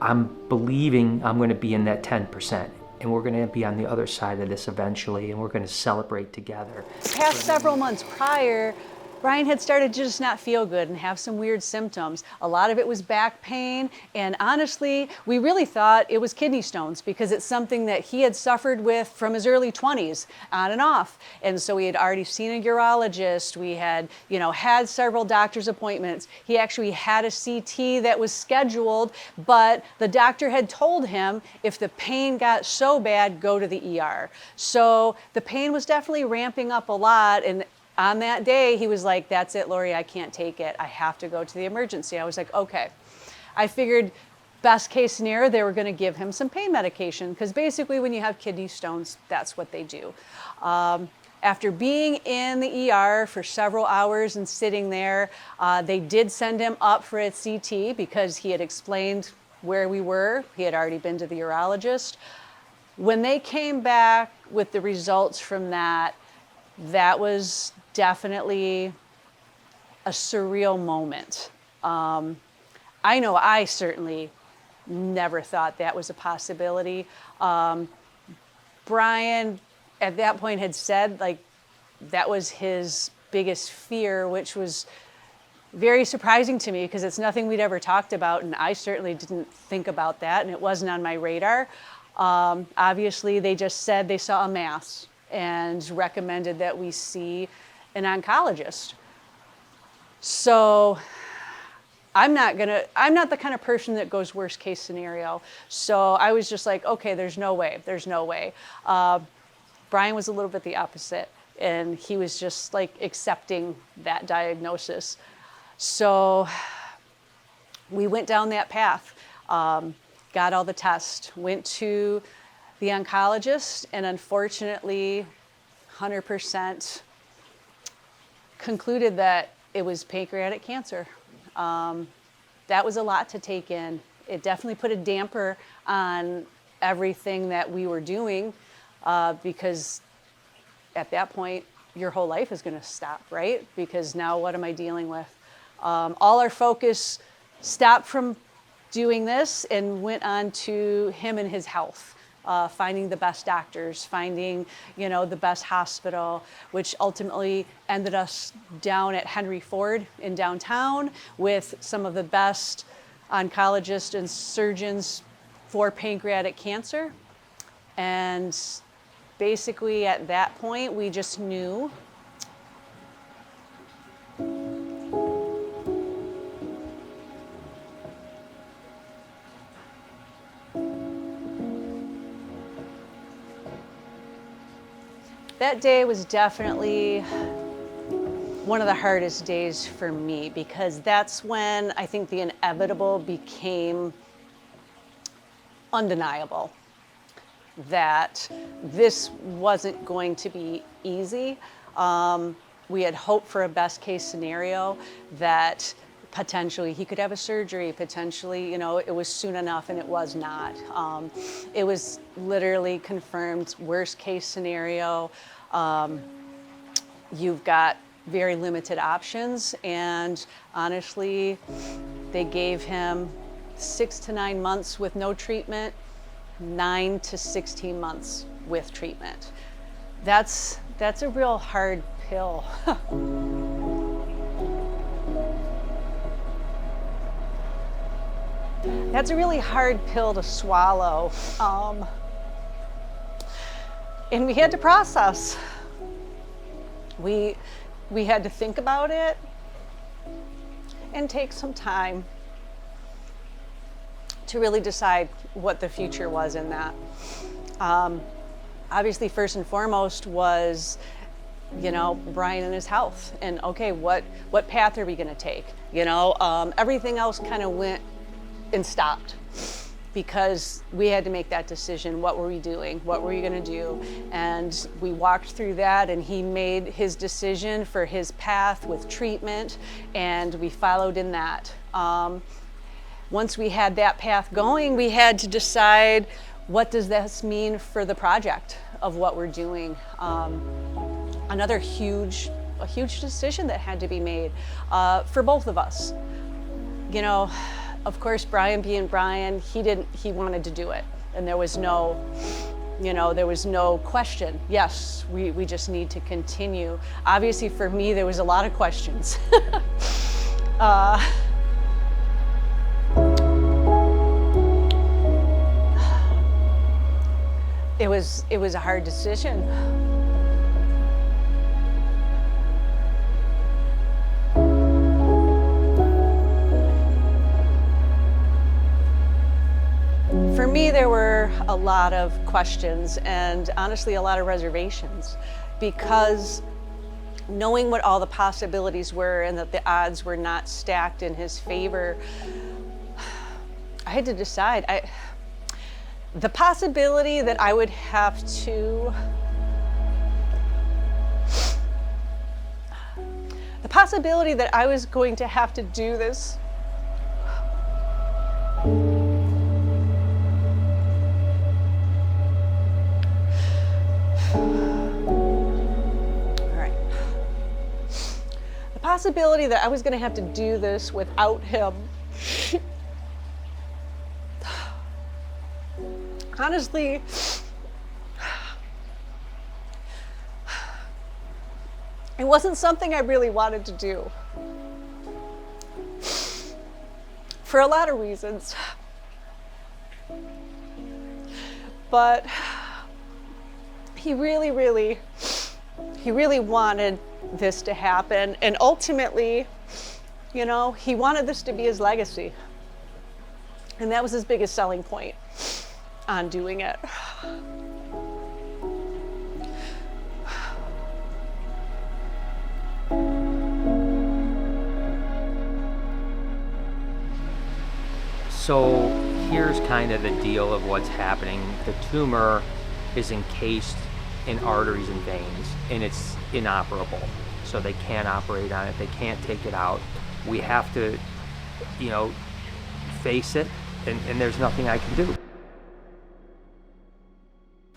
I'm believing I'm going to be in that 10%. And we're going to be on the other side of this eventually, and we're going to celebrate together. The past several months prior, Brian had started to just not feel good and have some weird symptoms. A lot of it was back pain, and honestly, we really thought it was kidney stones because it's something that he had suffered with from his early 20s, on and off. And so we had already seen a urologist. We had, had several doctor's appointments. He actually had a CT that was scheduled, but the doctor had told him if the pain got so bad, go to the ER. So the pain was definitely ramping up a lot, and on that day, he was like, that's it, Lori, I can't take it. I have to go to the emergency. I was like, okay. I figured best case scenario, they were going to give him some pain medication because basically when you have kidney stones, that's what they do. After being in the ER for several hours and sitting there, they did send him up for a CT because he had explained where we were. He had already been to the urologist. When they came back with the results from that was definitely a surreal moment. I know I certainly never thought that was a possibility. Brian at that point had said that was his biggest fear, which was very surprising to me because it's nothing we'd ever talked about, and I certainly didn't think about that, and it wasn't on my radar. Obviously, they just said they saw a mass and recommended that we see an oncologist. So I'm not the kind of person that goes worst case scenario. So I was just like, okay, there's no way. Brian was a little bit the opposite, and he was just accepting that diagnosis. So we went down that path, got all the tests, went to the oncologist, and unfortunately, 100% concluded that it was pancreatic cancer. That was a lot to take in. It definitely put a damper on everything that we were doing because at that point, your whole life is going to stop, right? Because now what am I dealing with? All our focus stopped from doing this and went on to him and his health. Finding the best doctors, finding, the best hospital, which ultimately ended us down at Henry Ford in downtown with some of the best oncologists and surgeons for pancreatic cancer. And basically at that point, we just knew that day was definitely one of the hardest days for me because that's when I think the inevitable became undeniable, that this wasn't going to be easy. We had hoped for a best case scenario that potentially he could have a surgery, potentially, it was soon enough, and it was not. It was literally confirmed worst case scenario. You've got very limited options, and honestly, they gave him 6 to 9 months with no treatment, 9 to 16 months with treatment. That's a real hard pill. That's a really hard pill to swallow. And we had to process. We had to think about it and take some time to really decide what the future was in that. Obviously, first and foremost was, Brian and his health. And okay, what path are we gonna take? Everything else kind of went and stopped because we had to make that decision. What were we doing? What were we gonna do? And we walked through that, and he made his decision for his path with treatment, and we followed in that. Once we had that path going, we had to decide, what does this mean for the project of what we're doing? Another huge decision that had to be made for both of us. Of course, Brian being Brian, he wanted to do it, and there was no You know, there was no question. Yes, we just need to continue. Obviously for me, there was a lot of questions. It was a hard decision. For me, there were a lot of questions and honestly a lot of reservations, because knowing what all the possibilities were and that the odds were not stacked in his favor, I had to decide. The possibility that I would have to, the possibility that I was going to have to do this possibility that I was going to have to do this without him. Honestly, it wasn't something I really wanted to do. For a lot of reasons. But he really wanted this to happen, and ultimately, you know, he wanted this to be his legacy, and that was his biggest selling point on doing it. So here's kind of the deal of what's happening. The tumor is encased in arteries and veins, and it's inoperable. So they can't operate on it, they can't take it out. We have to, you know, face it, and there's nothing I can do.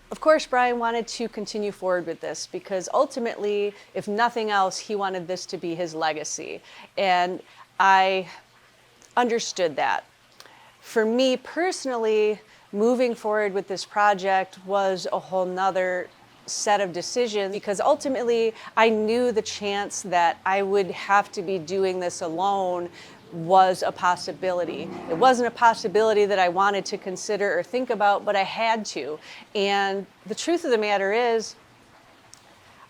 Of course, Brian wanted to continue forward with this because ultimately, if nothing else, he wanted this to be his legacy. And I understood that. For me personally, moving forward with this project was a whole nother set of decisions, because ultimately I knew the chance that I would have to be doing this alone was a possibility. It wasn't a possibility that I wanted to consider or think about, but I had to. And the truth of the matter is,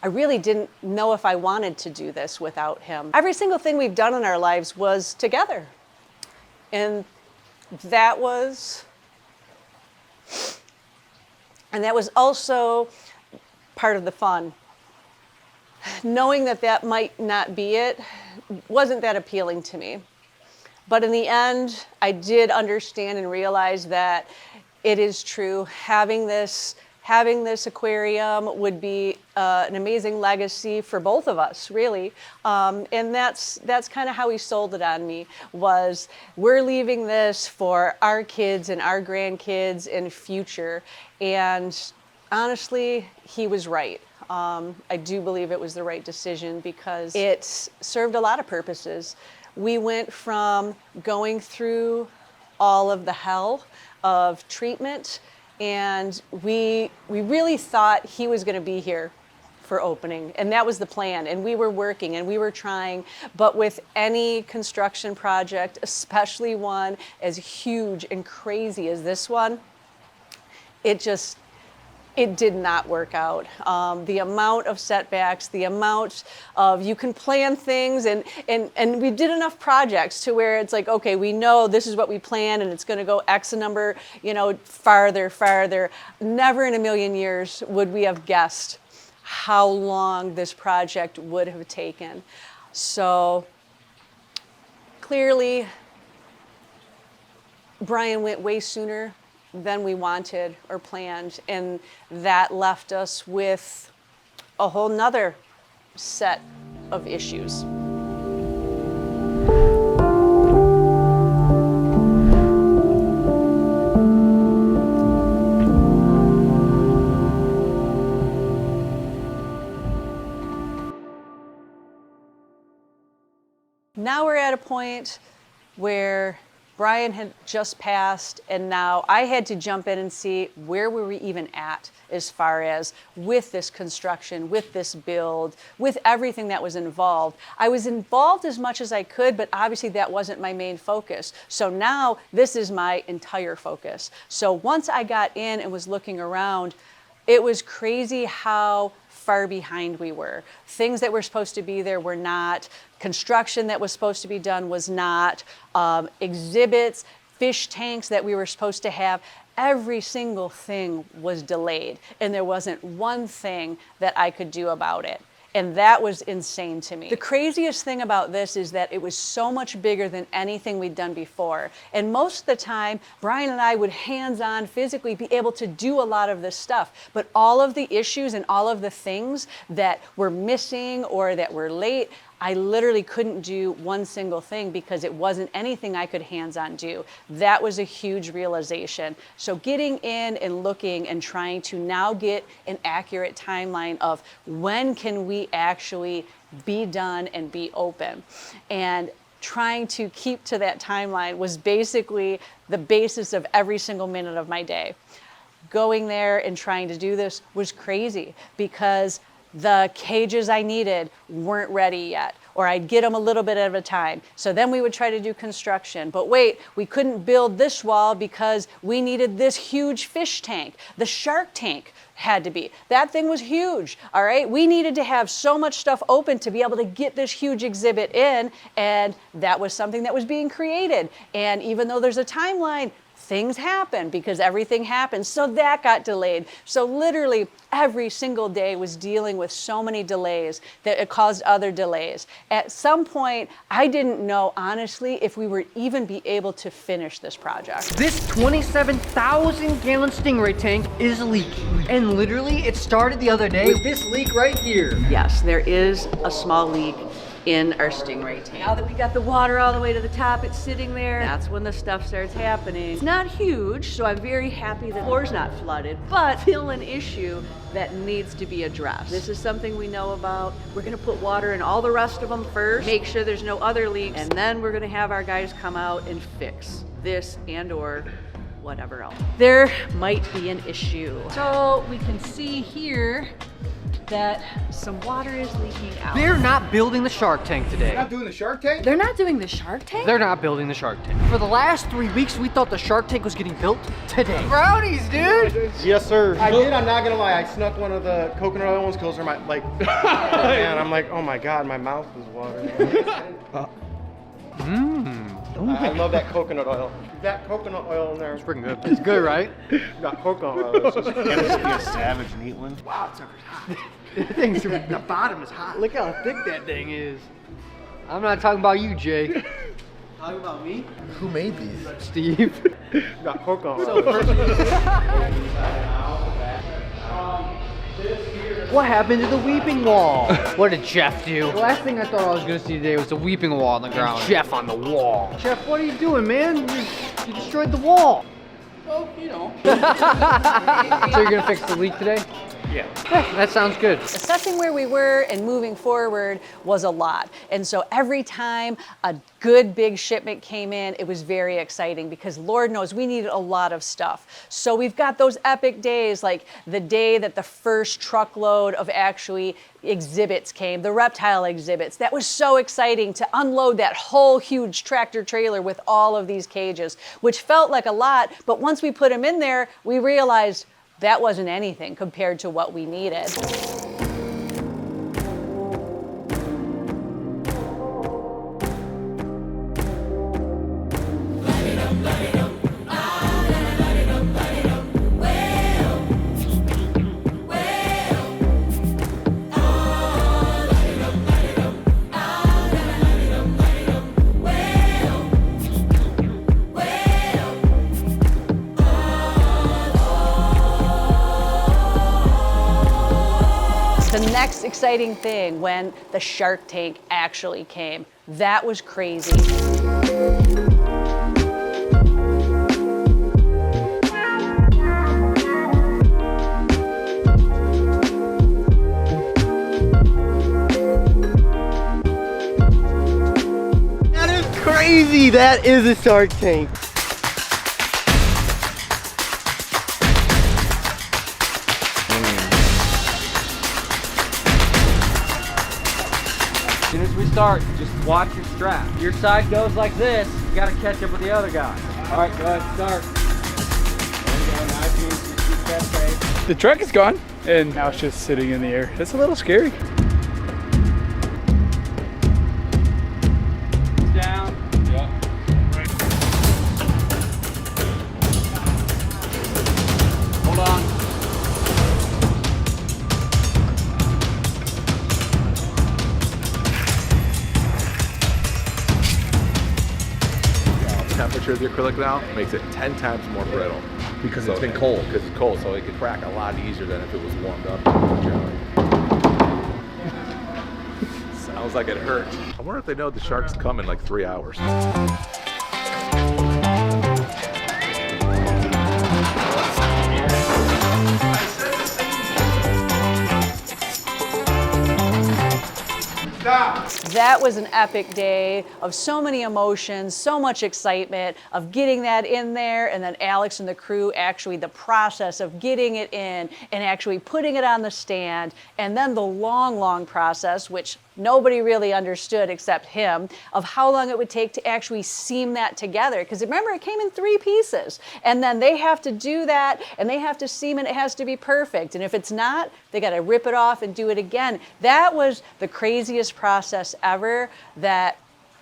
I really didn't know if I wanted to do this without him. Every single thing we've done in our lives was together. And that was also part of the fun. Knowing that that might not be it wasn't that appealing to me. But in the end, I did understand and realize that it is true. Having this aquarium would be an amazing legacy for both of us, really. And that's kind of how he sold it on me, was we're leaving this for our kids and our grandkids in the future. And honestly, he was right. I do believe it was the right decision because it served a lot of purposes. We went from going through all of the hell of treatment, and we really thought he was going to be here for opening, and that was the plan, and we were working and we were trying, but with any construction project, especially one as huge and crazy as this one, it did not work out. The amount of setbacks, the amount of, you can plan things, and we did enough projects to where it's like, okay, we know this is what we planned and it's gonna go X number, you know, farther. Never in a million years would we have guessed how long this project would have taken. So clearly, Brian went way sooner than we wanted or planned, and that left us with a whole nother set of issues. Now we're at a point where Brian had just passed, and now I had to jump in and see where were we even at as far as with this construction, with this build, with everything that was involved. I was involved as much as I could, but obviously that wasn't my main focus. So now this is my entire focus. So once I got in and was looking around, it was crazy how far behind we were. Things that were supposed to be there were not. Construction that was supposed to be done was not. Exhibits, fish tanks that we were supposed to have, every single thing was delayed. And there wasn't one thing that I could do about it. And that was insane to me. The craziest thing about this is that it was so much bigger than anything we'd done before. And most of the time, Brian and I would hands-on physically be able to do a lot of this stuff. But all of the issues and all of the things that were missing or that were late, I literally couldn't do one single thing because it wasn't anything I could hands-on do. That was a huge realization. So getting in and looking and trying to now get an accurate timeline of when can we actually be done and be open. And trying to keep to that timeline was basically the basis of every single minute of my day. Going there and trying to do this was crazy because the cages I needed weren't ready yet, or I'd get them a little bit at a time. So then we would try to do construction. But wait, we couldn't build this wall because we needed this huge fish tank. The shark tank had to be. That thing was huge, all right? We needed to have so much stuff open to be able to get this huge exhibit in, and that was something that was being created. And even though there's a timeline, things happen because everything happens. So that got delayed. So literally every single day was dealing with so many delays that it caused other delays. At some point, I didn't know, honestly, if we would even be able to finish this project. This 27,000 gallon stingray tank is leaking. And literally it started the other day with this leak right here. Yes, there is a small leak in our stingray tank. Now that we got the water all the way to the top, it's sitting there. That's when the stuff starts happening. It's not huge, so I'm very happy the floor's not flooded, but still an issue that needs to be addressed. This is something we know about. We're gonna put water in all the rest of them first, make sure there's no other leaks, and then we're gonna have our guys come out and fix this and or whatever else. There might be an issue. So we can see here that some water is leaking out. They're not building the shark tank today. Not doing the Shark Tank? They're not doing the shark tank? They're not building the shark tank. For the last 3 weeks, we thought the shark tank was getting built today. Brownies, dude! Yes, sir. I did, I'm not gonna lie. I snuck one of the coconut oil ones because they're my, like, man, I'm like, oh my God, my mouth is watering. I love that coconut oil. That coconut oil in there. It's Freaking good. It's good, right? got coconut oil. It's just, Can this be a savage and eat one? wow, it's hot. The bottom is hot. Look how thick that thing is. I'm not talking about you, Jay. Talking about me? Who made these? Steve. Got coconut oil. What happened to the weeping wall? What did Jeff do? The last thing I thought I was gonna see today was a weeping wall on the ground. And Jeff on the wall. Jeff, what are you doing, man? You destroyed the wall. Well, you know. So you're gonna fix the leak today? Yeah. That sounds good. Assessing where we were and moving forward was a lot. And so every time a good big shipment came in, it was very exciting because Lord knows we needed a lot of stuff. So we've got those epic days, like the day that the first truckload of actually exhibits came, the reptile exhibits. That was so exciting to unload that whole huge tractor trailer with all of these cages, which felt like a lot. But once we put them in there, we realized that wasn't anything compared to what we needed. The next exciting thing when the shark tank actually came. That was crazy. That is crazy! Maybe that is a Shark Tank. As soon as we start, just watch your strap. Your side goes like this, you gotta catch up with the other guy. All right, go ahead, start. The truck is gone, and now it's just sitting in the air. It's a little scary. Down. Yep. Hold on. The temperature of the acrylic now makes it 10 times more brittle. Because it's been cold. Because it's cold, so it can crack a lot easier than if it was warmed up. Sounds like it hurts. I wonder if they know the sharks come in like 3 hours. That was an epic day of so many emotions, so much excitement of getting that in there, and then Alex and the crew actually the process of getting it in and actually putting it on the stand, and then the long process, which nobody really understood except him, of how long it would take to actually seam that together. Because remember, it came in 3 pieces, and then they have to do that, and they have to seam it, it has to be perfect. And if it's not, they got to rip it off and do it again. That was the craziest process ever that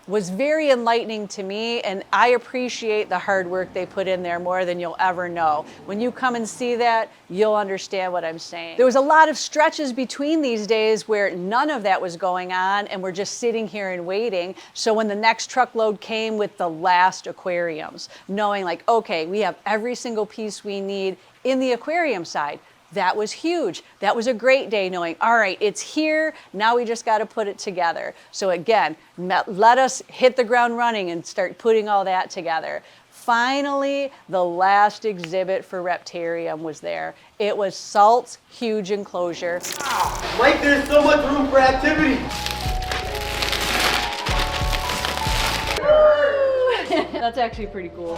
was very enlightening to me, and I appreciate the hard work they put in there more than you'll ever know. When you come and see that, you'll understand what I'm saying. There was a lot of stretches between these days where none of that was going on, and we're just sitting here and waiting. So when the next truckload came with the last aquariums, knowing like, okay, we have every single piece we need in the aquarium side. That was huge. That was a great day knowing, all right, it's here, now we just got to put it together. So again, let us hit the ground running and start putting all that together. Finally, the last exhibit for Reptarium was there. It was Salt's huge enclosure. Mike, there's so much room for activity. That's actually pretty cool.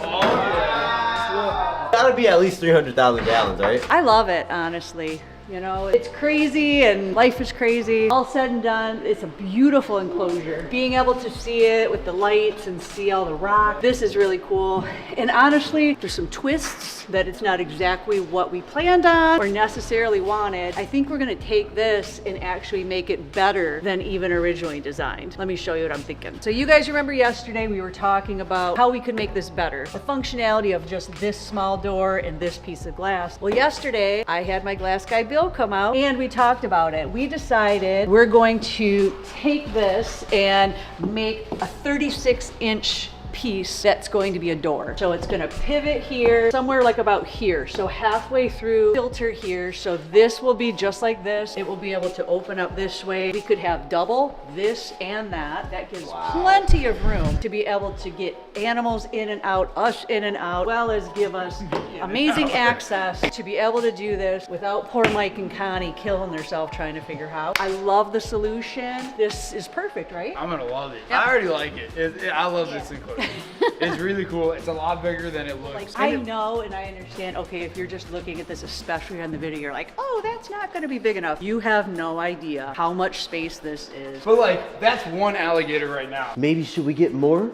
Gotta be at least 300,000 gallons, right? I love it, honestly. You know, it's crazy and life is crazy. All said and done, it's a beautiful enclosure. Being able to see it with the lights and see all the rock, this is really cool. And honestly, there's some twists that it's not exactly what we planned on or necessarily wanted. I think we're gonna take this and actually make it better than even originally designed. Let me show you what I'm thinking. So you guys remember yesterday we were talking about how we could make this better. The functionality of just this small door and this piece of glass. Well, yesterday I had my glass guy Bill come out and we talked about it. We decided we're going to take this and make a 36-inch piece that's going to be a door. So it's going to pivot here, somewhere like about here. So halfway through, filter here. So this will be just like this. It will be able to open up this way. We could have double this and that. That gives plenty of room to be able to get animals in and out, us in and out, as well as give us amazing access to be able to do this without poor Mike and Connie killing themselves trying to figure out. I love the solution. This is perfect, right? I'm gonna love it. Yep. I already like it. I love this enclosure. It's really cool. It's a lot bigger than it looks. Like, I know and I understand, okay, if you're just looking at this, especially on the video, you're like, oh, that's not gonna be big enough. You have no idea how much space this is. But like, that's one alligator right now. Maybe should we get more?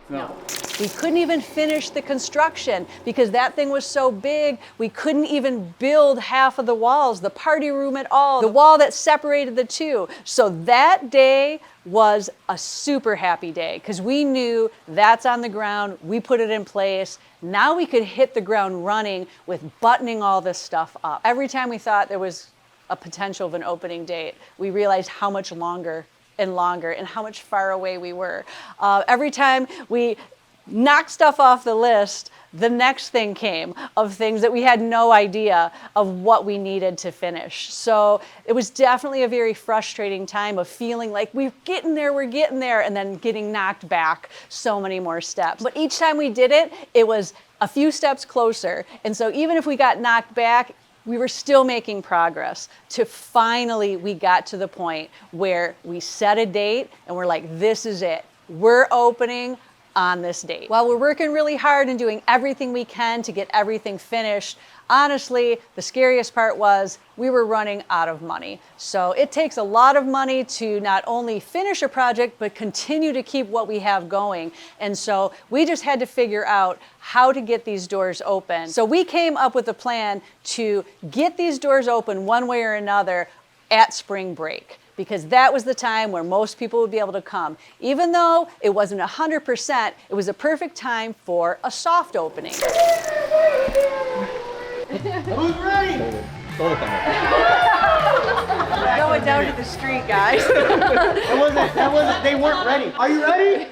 No. We couldn't even finish the construction because that thing was so big, we couldn't even build half of the walls, the party room at all, the wall that separated the two. So that day was a super happy day because we knew that's on the ground, we put it in place. Now we could hit the ground running with buttoning all this stuff up. Every time we thought there was a potential of an opening date, we realized how much longer and how much far away we were. Every time we knocked stuff off the list, the next thing came of things that we had no idea of what we needed to finish. So it was definitely a very frustrating time of feeling like we're getting there, and then getting knocked back so many more steps. But each time we did it, it was a few steps closer. And so even if we got knocked back, we were still making progress to finally we got to the point where we set a date and we're like, this is it. We're opening on this date. While we're working really hard and doing everything we can to get everything finished, honestly, the scariest part was we were running out of money. So it takes a lot of money to not only finish a project, but continue to keep what we have going. And so we just had to figure out how to get these doors open. So we came up with a plan to get these doors open one way or another at spring break, because that was the time where most people would be able to come. Even though it wasn't 100%, it was a perfect time for a soft opening. Who's ready? Going down to the street, guys. That wasn't, they weren't ready. Are you ready?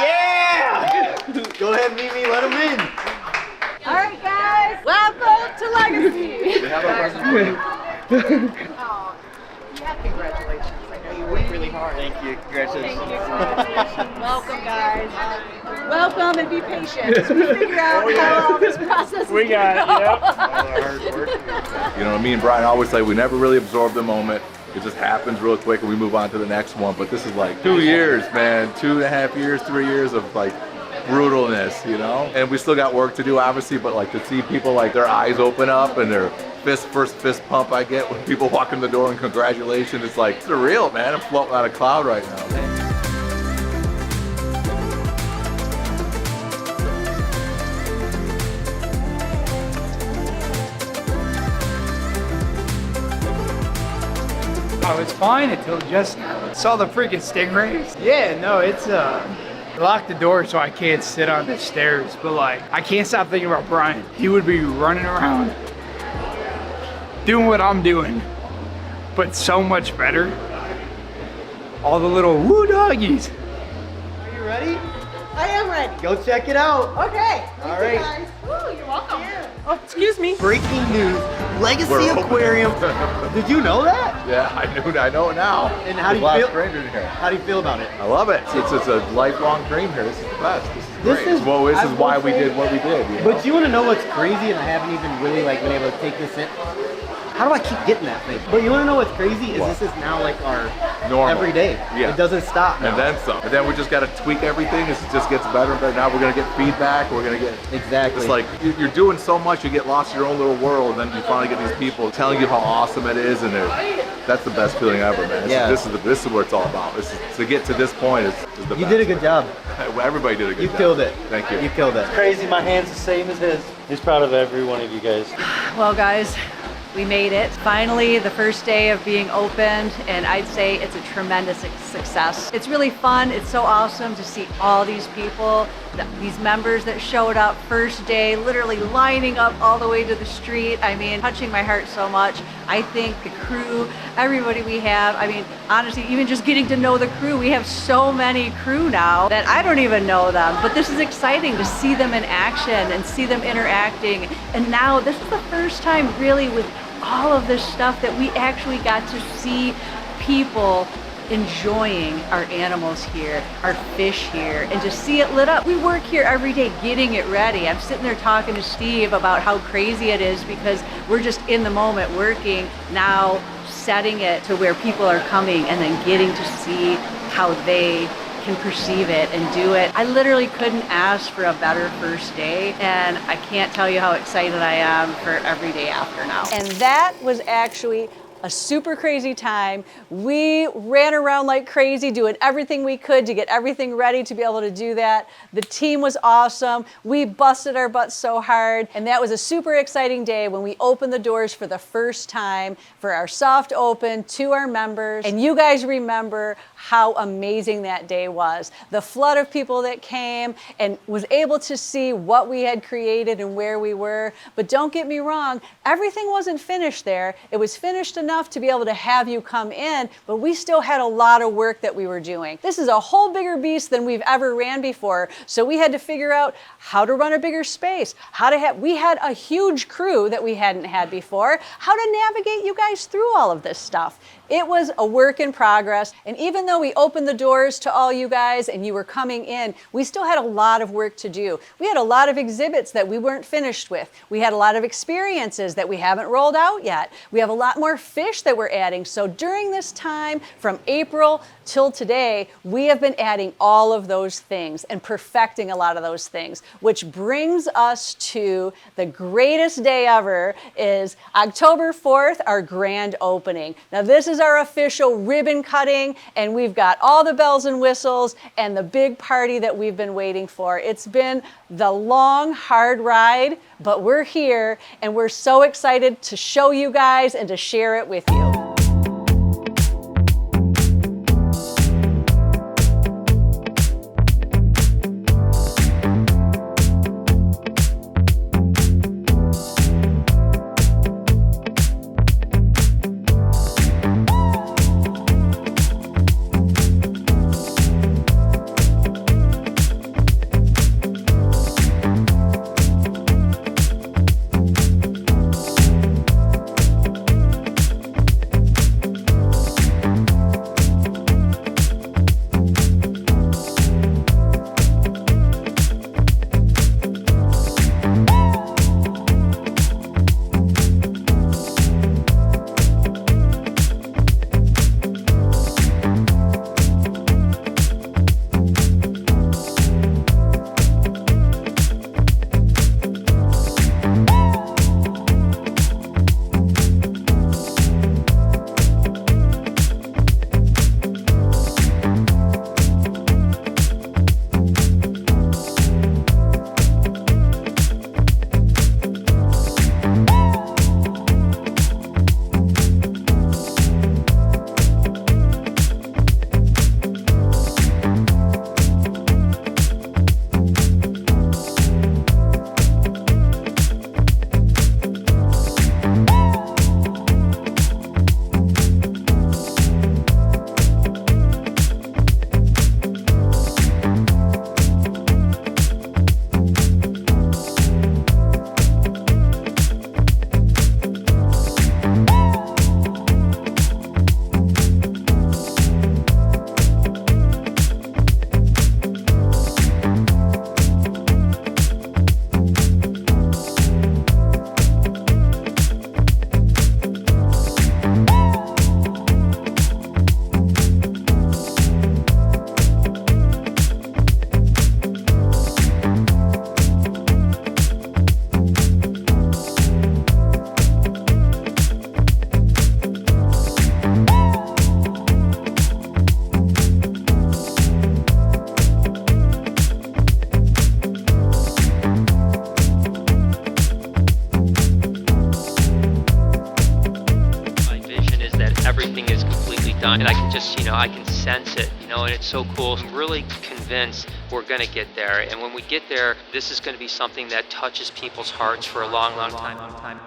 Yeah! Go ahead, Mimi, let them in. All right, guys, welcome to Legacy. Congratulations. I know you worked really hard. Thank you. Congratulations. Welcome, guys. Welcome and be patient as we figure out how all this process is going. You know, me and Brian always say we never really absorb the moment. It just happens real quick and we move on to the next one. But this is like 2 years, man. 2.5 years, 3 years of like brutalness, you know? And we still got work to do, obviously, but like to see people like their eyes open up and their first fist pump I get when people walk in the door and congratulations, it's like surreal, man. I'm floating on a cloud right now, man. I was fine until just now. Saw the freaking stingrays. Yeah, no, it's locked the door so I can't sit on the stairs, but like I can't stop thinking about Brian. He would be running around doing what I'm doing, but so much better. All the little woo doggies. Are you ready? I am ready. Go check it out. Okay. All right. Guys. Ooh, you're welcome. Oh, excuse me. Breaking news. Legacy Aquarium. Did you know that? Yeah, I know it now. And how do you feel? Here. How do you feel about it? I love it. It's a lifelong dream here. This is the best. This is great. This is why we did what we did. You know? But you want to know what's crazy, and I haven't even really like been able to take this in. How do I keep getting that thing? But you want to know what's crazy is this is now like our normal every day. Yeah. It doesn't stop now. And then some. And then we just got to tweak everything. It just gets better and better. Now we're gonna get feedback. We're gonna get exactly. It's like you're doing so much, you get lost in your own little world, and then you finally get these people telling you how awesome it is, and that's the best feeling ever, man. Yeah. This is what it's all about. To get to this point is the best. You did a good job. Everybody did a good job. You killed it. Thank you. You killed it. Crazy, my hand's the same as his. He's proud of every one of you guys. Well, guys, we made it. Finally, the first day of being opened, and I'd say it's a tremendous success. It's really fun. It's so awesome to see all these people, these members that showed up first day, literally lining up all the way to the street. I mean, touching my heart so much. I think the crew, everybody we have, I mean, honestly, even just getting to know the crew, we have so many crew now that I don't even know them, but this is exciting to see them in action and see them interacting. And now this is the first time really with all of this stuff that we actually got to see people enjoying our animals here, our fish here, and just see it lit up. We work here every day getting it ready. I'm sitting there talking to Steve about how crazy it is because we're just in the moment working, now setting it to where people are coming and then getting to see how they can perceive it and do it. I literally couldn't ask for a better first day, and I can't tell you how excited I am for every day after now. And that was actually a super crazy time. We ran around like crazy doing everything we could to get everything ready to be able to do that. The team was awesome. We busted our butts so hard, and that was a super exciting day when we opened the doors for the first time for our soft open to our members. And you guys remember how amazing that day was. The flood of people that came and was able to see what we had created and where we were. But don't get me wrong, everything wasn't finished there. It was finished enough to be able to have you come in, but we still had a lot of work that we were doing. This is a whole bigger beast than we've ever ran before. So we had to figure out how to run a bigger space, we had a huge crew that we hadn't had before, how to navigate you guys through all of this stuff. It was a work in progress, and even though we opened the doors to all you guys and you were coming in, we still had a lot of work to do. We had a lot of exhibits that we weren't finished with. We had a lot of experiences that we haven't rolled out yet. We have a lot more fish that we're adding. So during this time, from April till today, we have been adding all of those things and perfecting a lot of those things, which brings us to the greatest day ever, is October 4th, our grand opening. Now this is our official ribbon cutting, and we've got all the bells and whistles and the big party that we've been waiting for. It's been the long, hard ride, but we're here and we're so excited to show you guys and to share it with you. done, and I can just, I can sense it, and it's so cool. I'm really convinced we're gonna get there, and when we get there, this is gonna be something that touches people's hearts for a long, long time.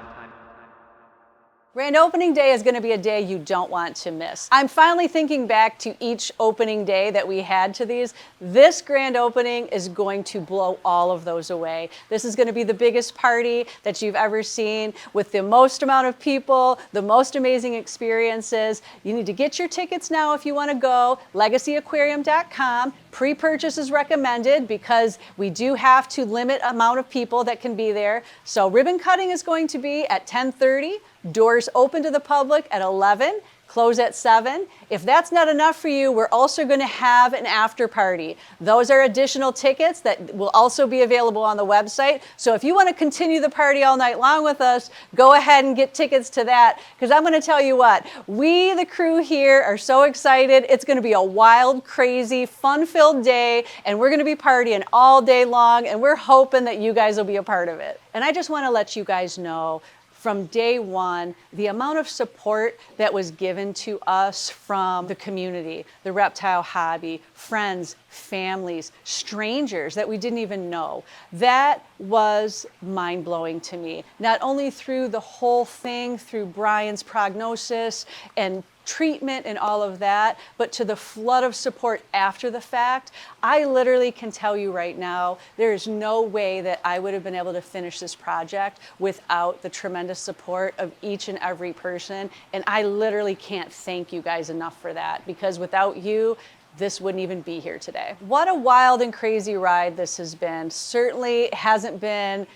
Grand opening day is going to be a day you don't want to miss. I'm finally thinking back to each opening day that we had to these. This grand opening is going to blow all of those away. This is going to be the biggest party that you've ever seen, with the most amount of people, the most amazing experiences. You need to get your tickets now if you want to go. LegacyAquarium.com. Pre-purchase is recommended because we do have to limit amount of people that can be there. So ribbon cutting is going to be at 10:30. Doors open to the public at 11, close at 7. If that's not enough for you, we're also going to have an after party. Those are additional tickets that will also be available on the website. So if you want to continue the party all night long with us, go ahead and get tickets to that, because I'm going to tell you what, we, the crew here, are so excited. It's going to be a wild, crazy, fun-filled day, and we're going to be partying all day long, and we're hoping that you guys will be a part of it. And I just want to let you guys know, from day one, the amount of support that was given to us from the community, the reptile hobby, friends, families, strangers that we didn't even know, that was mind-blowing to me. Not only through the whole thing, through Brian's prognosis and treatment and all of that, but to the flood of support after the fact. I literally can tell you right now, there is no way that I would have been able to finish this project without the tremendous support of each and every person. And I literally can't thank you guys enough for that, because without you, this wouldn't even be here today. What a wild and crazy ride this has been. Certainly hasn't been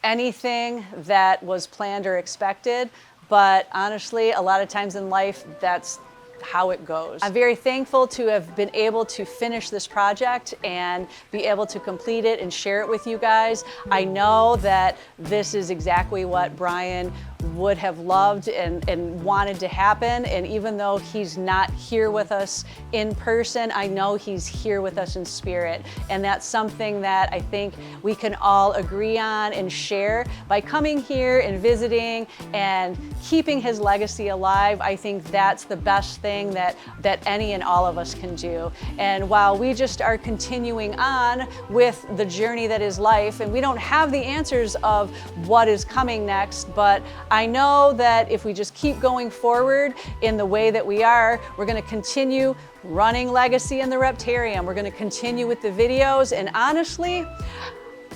anything that was planned or expected, but honestly, a lot of times in life, that's how it goes. I'm very thankful to have been able to finish this project and be able to complete it and share it with you guys. I know that this is exactly what Brian would have loved and wanted to happen. And even though he's not here with us in person, I know he's here with us in spirit. And that's something that I think we can all agree on and share. By coming here and visiting and keeping his legacy alive, I think that's the best thing that any and all of us can do. And while we just are continuing on with the journey that is life, and we don't have the answers of what is coming next, but I know that if we just keep going forward in the way that we are, we're going to continue running legacy in the Reptarium. We're going to continue with the videos, and honestly,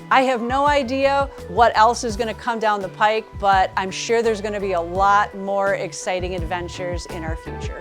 I have no idea what else is going to come down the pike, but I'm sure there's going to be a lot more exciting adventures in our future.